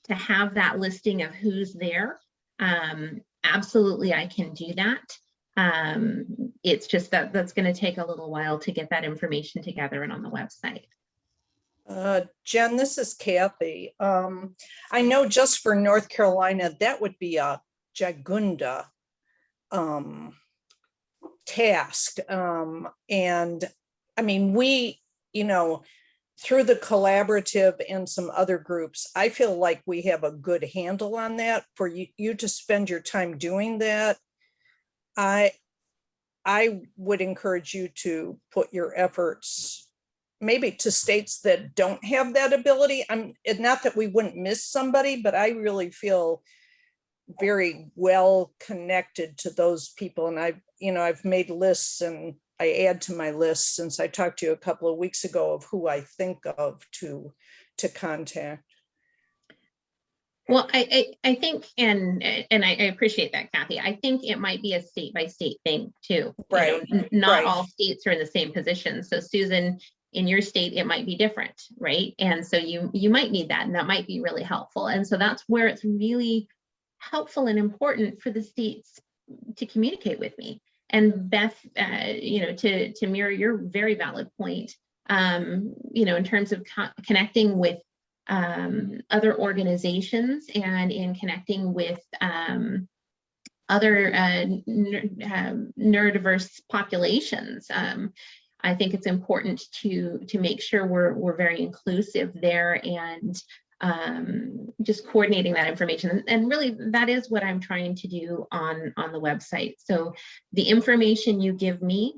to have that listing of who's there, absolutely I can do that. It's just that's going to take a little while to get that information together and on the website. Jen, this is Kathy. I know just for North Carolina, that would be a Jagunda task. And I mean, we, through the collaborative and some other groups, I feel like we have a good handle on that. For you to spend your time doing that, I would encourage you to put your efforts maybe to states that don't have that ability. It's not that we wouldn't miss somebody, but I really feel very well connected to those people. And I've made lists, and I add to my list since I talked to you a couple of weeks ago of who I think of to contact. Well, I think, and I appreciate that, Kathy. I think it might be a state by state thing too. Right. Not all states are in the same position. So Susan, in your state, it might be different, right? And so you might need that, and that might be really helpful. And so that's where it's really helpful and important for the states to communicate with me. And Beth, to mirror your very valid point, in terms of connecting with other organizations and in connecting with other neurodiverse populations. I think it's important to make sure we're very inclusive there and just coordinating that information. And really, that is what I'm trying to do on the website. So the information you give me,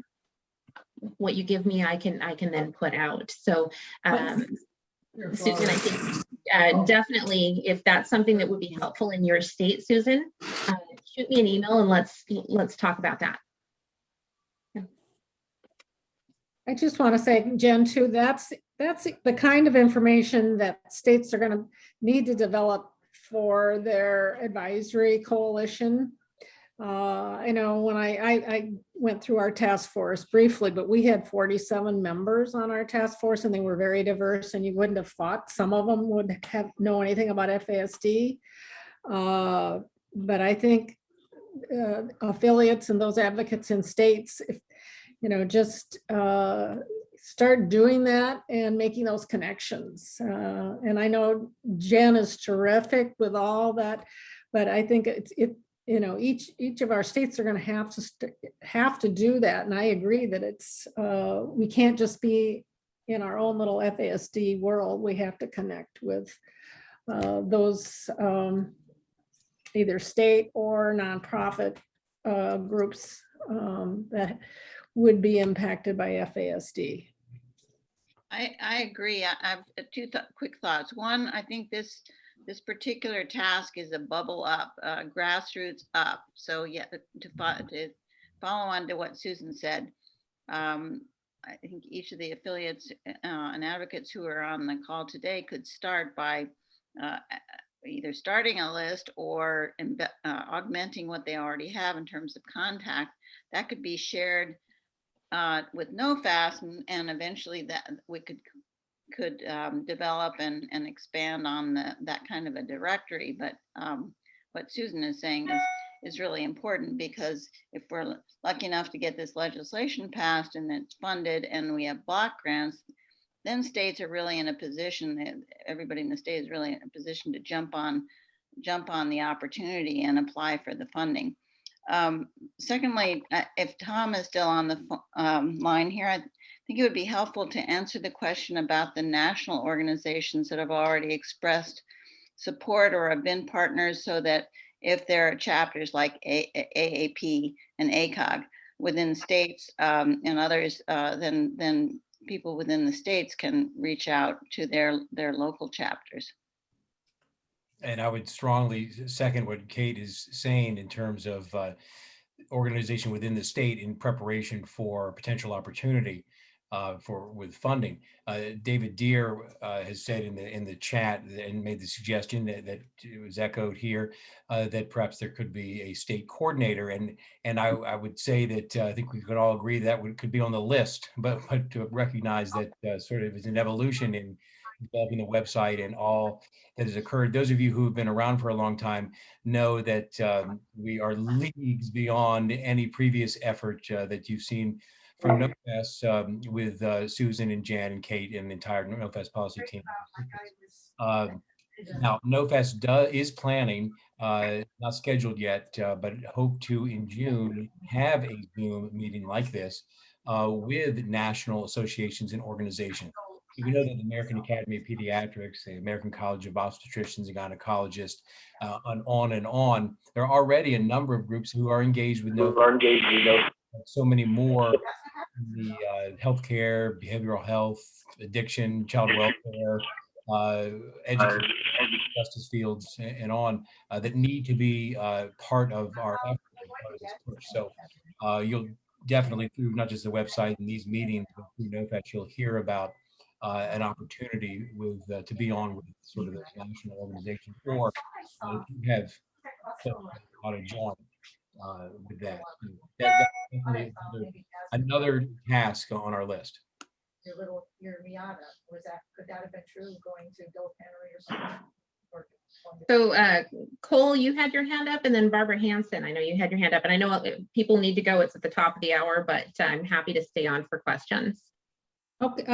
what you give me, I can then put out. So Susan, I think definitely, if that's something that would be helpful in your state, Susan, shoot me an email and let's talk about that. I just want to say, Jen, too, that's the kind of information that states are going to need to develop for their advisory coalition. I know when I went through our task force briefly, but we had 47 members on our task force, and they were very diverse, and you wouldn't have thought some of them would know anything about FASD. But I think affiliates and those advocates in states, if just start doing that and making those connections. And I know Jen is terrific with all that, but I think each of our states are going to have to do that. And I agree that it's we can't just be in our own little FASD world. We have to connect with those either state or nonprofit groups that would be impacted by FASD. I agree. I have two quick thoughts. One, I think this particular task is a bubble up, grassroots up. So yeah, to follow on to what Susan said, I think each of the affiliates and advocates who are on the call today could start by either starting a list or augmenting what they already have in terms of contact, that could be shared with NOFAS, and eventually that we could develop and expand on that kind of a directory. But what Susan is saying is really important, because if we're lucky enough to get this legislation passed and it's funded and we have block grants, then states are really in a position, everybody in the state is really in a position to jump on the opportunity and apply for the funding. Secondly, if Tom is still on the line here, I think it would be helpful to answer the question about the national organizations that have already expressed support or have been partners, so that if there are chapters like AAP and ACOG within states and others, then people within the states can reach out to their local chapters. And I would strongly second what Kate is saying in terms of organization within the state in preparation for potential opportunity with funding. David Deere has said in the chat and made the suggestion that it was echoed here that perhaps there could be a state coordinator, and I would say that I think we could all agree that could be on the list, but to recognize that sort of is an evolution in developing the website and all that has occurred. Those of you who have been around for a long time know that we are leagues beyond any previous effort that you've seen from NOFAS with Susan and Jan and Kate and the entire NOFAS policy team. Now, NOFAS is planning, not scheduled yet, but hope to in June have a Zoom meeting like this with national associations and organizations. We know that the American Academy of Pediatrics, the American College of Obstetricians and Gynecologists, and on. There are already a number of groups who are engaged with NOFAS. So many more in the healthcare, behavioral health, addiction, child welfare, education, justice fields, and on that need to be part of our effort, part of this push. So you'll definitely, through not just the website and these meetings, but through NOFAS, you'll hear about an opportunity with to be on with sort of the national organization, or if you have how to join with that. That's definitely another task on our list. Your Miata, could that have been true going to Dole Cannery or something? So Cole, you had your hand up, and then Barbara Hansen, I know you had your hand up, and I know people need to go. It's at the top of the hour, but I'm happy to stay on for questions. Okay,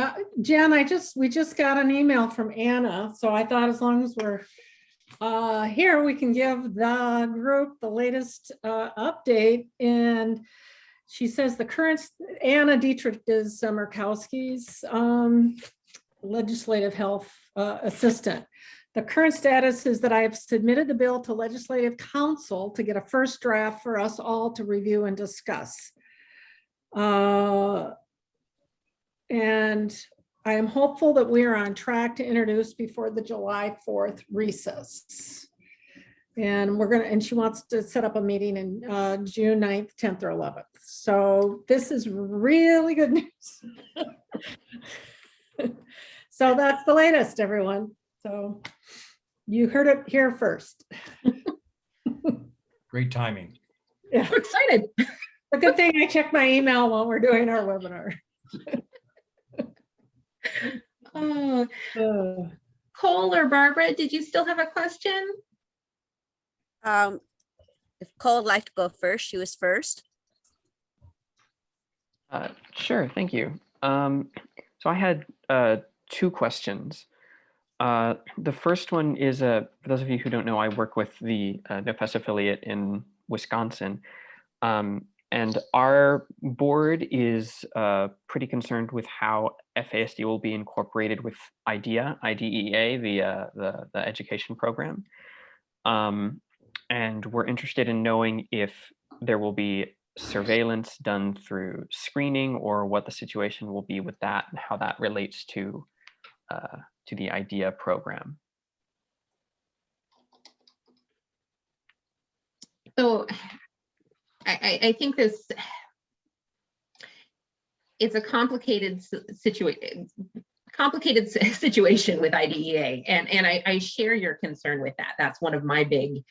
Jen, we just got an email from Anna, so I thought as long as we're here, we can give the group the latest update. And she says the current, Anna Dietrich is Murkowski's legislative health assistant. The current status is that I have submitted the bill to Legislative Council to get a first draft for us all to review and discuss. And I am hopeful that we are on track to introduce before the July 4th recess. And she wants to set up a meeting in June 9th, 10th, or 11th. So this is really good news. So that's the latest, everyone. So you heard it here first. Great timing. Yeah, I'm excited. A good thing I checked my email while we're doing our webinar. Cole or Barbara, did you still have a question? If Cole would like to go first, she was first. Sure, thank you. So I had two questions. The first one is, for those of you who don't know, I work with the NOFAS affiliate in Wisconsin. And our board is pretty concerned with how FASD will be incorporated with IDEA, the education program. And we're interested in knowing if there will be surveillance done through screening, or what the situation will be with that and how that relates to the IDEA program. So I think it's a complicated complicated situation with IDEA, and I share your concern with that. That's one of my big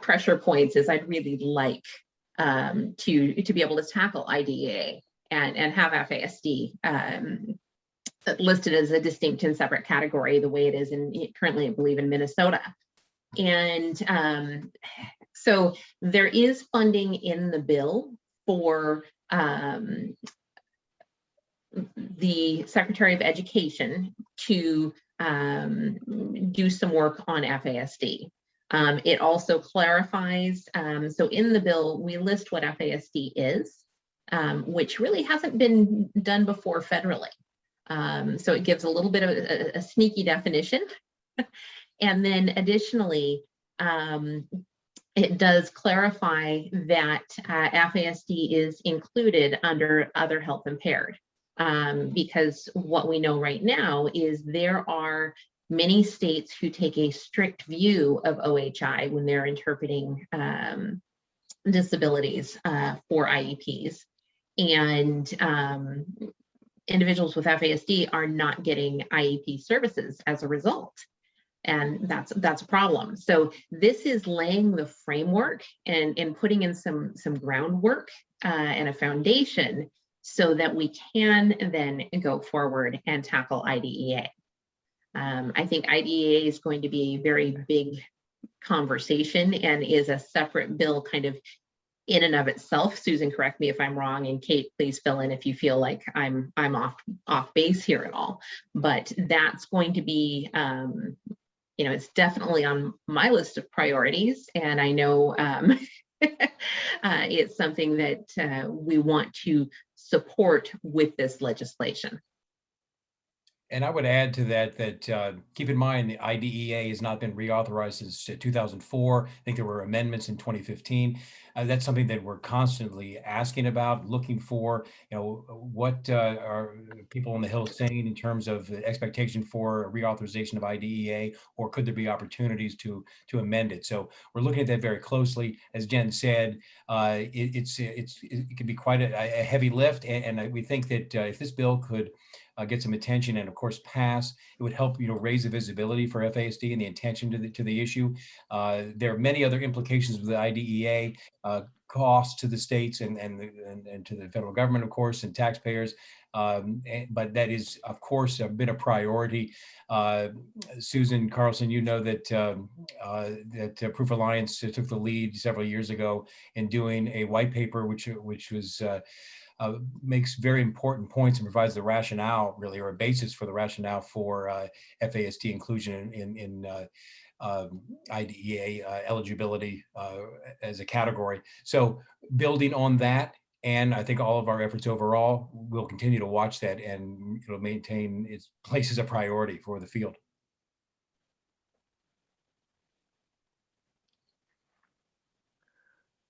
pressure points. Is I'd really like to be able to tackle IDEA and have FASD listed as a distinct and separate category, the way it is currently, I believe, in Minnesota. And so there is funding in the bill for the Secretary of Education to do some work on FASD. It also clarifies, so in the bill, we list what FASD is, which really hasn't been done before federally. So it gives a little bit of a sneaky definition. And then additionally, it does clarify that FASD is included under other health impaired, because what we know right now is there are many states who take a strict view of OHI when they're interpreting disabilities for IEPs. And individuals with FASD are not getting IEP services as a result. And that's a problem. So this is laying the framework and putting in some groundwork and a foundation so that we can then go forward and tackle IDEA. I think IDEA is going to be a very big conversation and is a separate bill kind of in and of itself. Susan, correct me if I'm wrong, and Kate, please fill in if you feel like I'm off base here at all. But that's going to be, it's definitely on my list of priorities, and I know it's something that we want to support with this legislation. And I would add to that keep in mind the IDEA has not been reauthorized since 2004. I think there were amendments in 2015. That's something that we're constantly asking about, looking for, what are people on the Hill saying in terms of the expectation for a reauthorization of IDEA, or could there be opportunities to amend it? So we're looking at that very closely. As Jen said, it could be quite a heavy lift, and we think that if this bill could get some attention and of course pass, it would help to the visibility for FASD and the attention to the issue. There are many other implications with the IDEA, costs to the states and to the federal government, of course, and taxpayers. But that is, of course, been a priority. Susan Carlson, you know that Proof Alliance took the lead several years ago in doing a white paper, which was makes very important points and provides the rationale, really, or a basis for the rationale for FASD inclusion in IDEA eligibility as a category. So building on that, and I think all of our efforts overall, will continue to watch that, and it'll maintain its place as a priority for the field.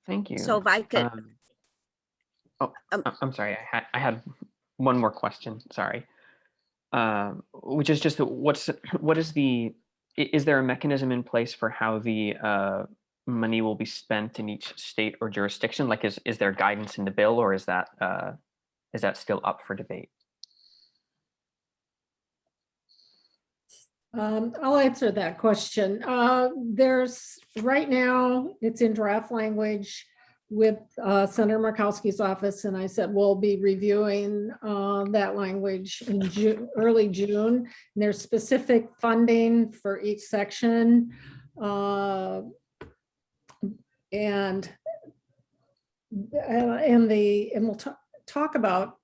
Thank you. So if I could, I'm sorry. I had one more question. Sorry, which is just is there a mechanism in place for how the money will be spent in each state or jurisdiction? Like, is there guidance in the bill, or is that still up for debate? I'll answer that question. There's right now, it's in draft language with Senator Murkowski's office, and I said we'll be reviewing that language in early June. And there's specific funding for each section, and we'll talk about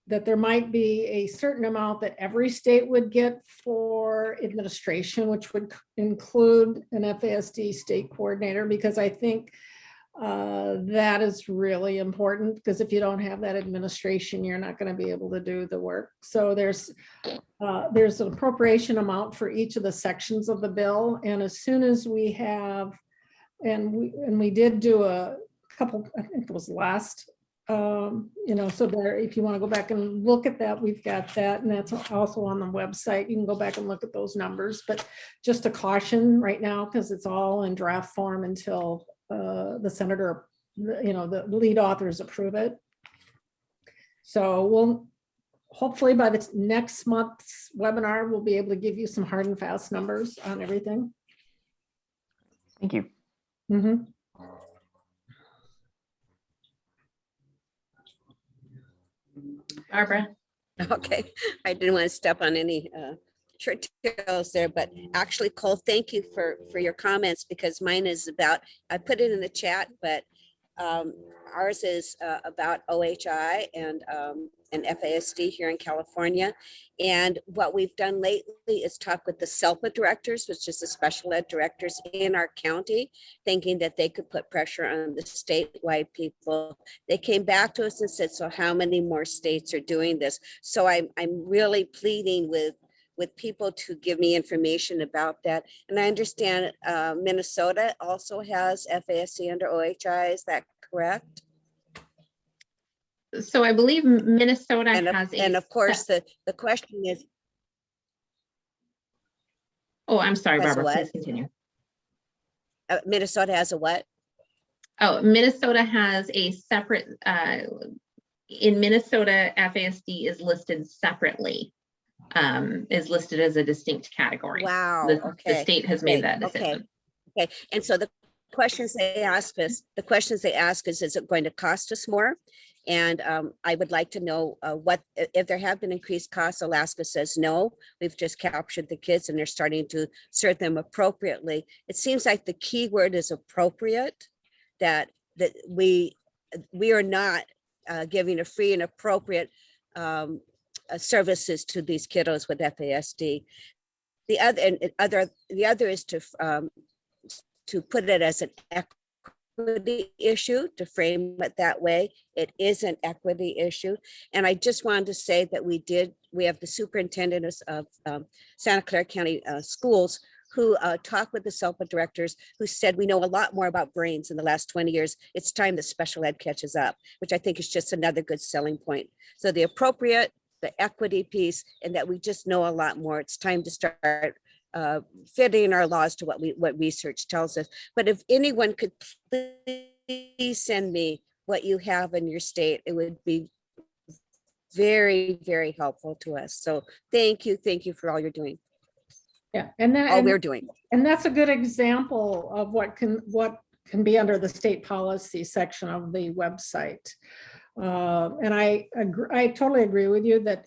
that there might be a certain amount that every state would get for administration, which would include an FASD state coordinator, because I think that is really important, because if you don't have that administration, you're not going to be able to do the work. So there's an appropriation amount for each of the sections of the bill, and as soon as we have, and we did do a couple, I think it was last, so there, if you want to go back and look at that, we've got that, and that's also on the website. You can go back and look at those numbers, but just a caution right now, because it's all in draft form until the senator, the lead authors approve it. So hopefully by the next month's webinar, we'll be able to give you some hard and fast numbers on everything. Thank you. Mhm. Barbara. Okay, I didn't want to step on any tails there, but actually, Cole, thank you for your comments, because mine is about, I put it in the chat, but ours is about OHI and FASD here in California. And what we've done lately is talk with the SELPA directors, which is the special ed directors in our county, thinking that they could put pressure on the statewide people. They came back to us and said, so how many more states are doing this? So I'm really pleading with people to give me information about that. And I understand Minnesota also has FASD under OHI, is that correct? So I believe Minnesota has and of course, the question is. Oh, I'm sorry, Has Barbara, what? please continue. Minnesota has a what? Oh, Minnesota has a separate, in Minnesota, FASD is listed separately, is listed as a distinct category. Wow, The state has made that decision. Okay, and so the questions they ask is, is it going to cost us more? And I would like to know what, if there have been increased costs. Alaska says no, we've just captured the kids and they're starting to serve them appropriately. It seems like the key word is appropriate, that we are not giving a free and appropriate services to these kiddos with FASD. The other is to put it as an equity issue, to frame it that way. It is an equity issue. And I just wanted to say that we have the superintendent of Santa Clara County Schools who talked with the SELPA directors, who said, we know a lot more about brains in the last 20 years. It's time that special ed catches up, which I think is just another good selling point. So the appropriate, the equity piece, and that we just know a lot more. It's time to start fitting our laws to what research tells us. But if anyone could please send me what you have in your state, it would be very, very helpful to us. So thank you for all you're doing. Yeah, and that all we're doing. And that's a good example of what can be under the state policy section of the website. And I totally agree with you that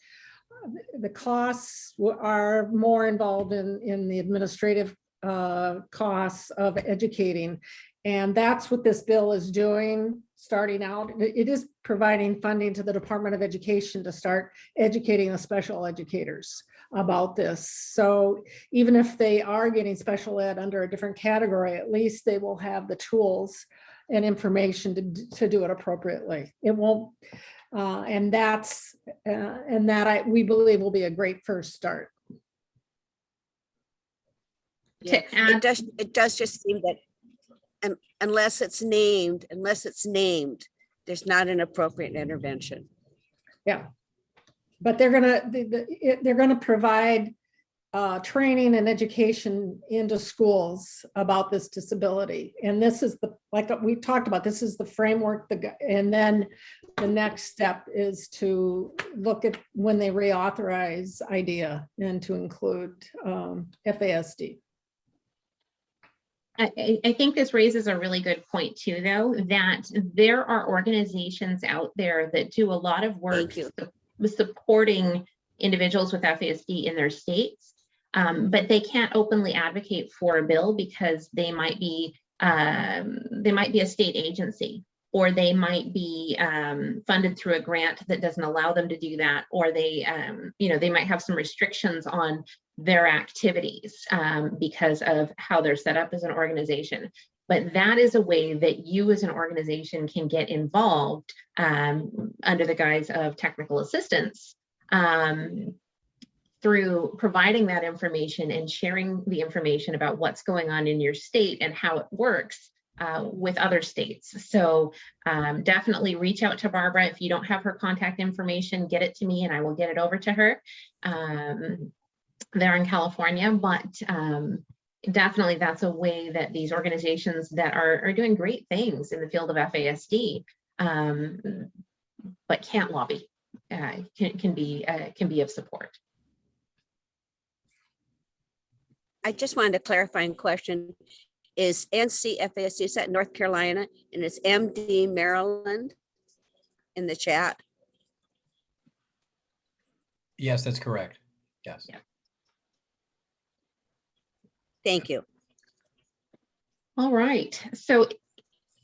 the costs are more involved in the administrative costs of educating. And that's what this bill is doing, starting out. It is providing funding to the Department of Education to start educating the special educators about this. So even if they are getting special ed under a different category, at least they will have the tools and information to do it appropriately. It won't, and we believe will be a great first start. Yeah, it does just seem that unless it's named, there's not an appropriate intervention. Yeah, but they're gonna provide training and education into schools about this disability. And this is like we talked about, this is the framework, and then the next step is to look at when they reauthorize IDEA and to include FASD. I think this raises a really good point too, though, that there are organizations out there that do a lot of work supporting individuals with FASD in their states, but they can't openly advocate for a bill because they might be a state agency, or they might be funded through a grant that doesn't allow them to do that, or they might have some restrictions on their activities because of how they're set up as an organization. But that is a way that you as an organization can get involved under the guise of technical assistance through providing that information and sharing the information about what's going on in your state and how it works with other states. So definitely reach out to Barbara. If you don't have her contact information, get it to me and I will get it over to her. There in California, but definitely that's a way that these organizations that are doing great things in the field of FASD, but can't lobby. can be of support. I just wanted a clarifying question. Is NCFASD, is that North Carolina, and is MD Maryland in the chat? Yes, that's correct. Yes. Yeah. Thank you. All right. So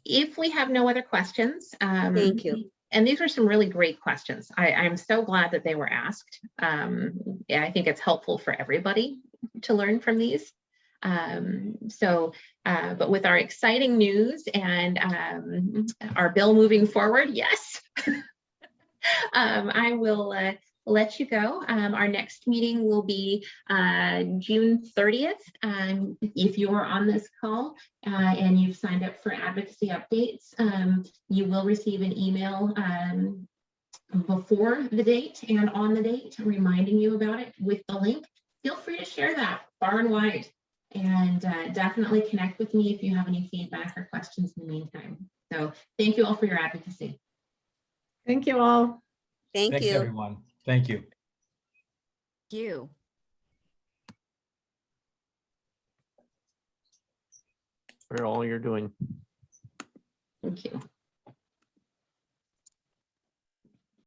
if we have no other questions, Thank you. And these were some really great questions. I'm so glad that they were asked. Yeah, I think it's helpful for everybody to learn from these. But with our exciting news and our bill moving forward, yes, I will let you go. Our next meeting will be June 30th. If you are on this call and you've signed up for advocacy updates, you will receive an email before the date and on the date reminding you about it with the link. Feel free to share that far and wide, and definitely connect with me if you have any feedback or questions in the meantime. So thank you all for your advocacy. Thank you all. Thanks, Thanks, everyone. Thank you. Thank you. For all you're doing. Thank you.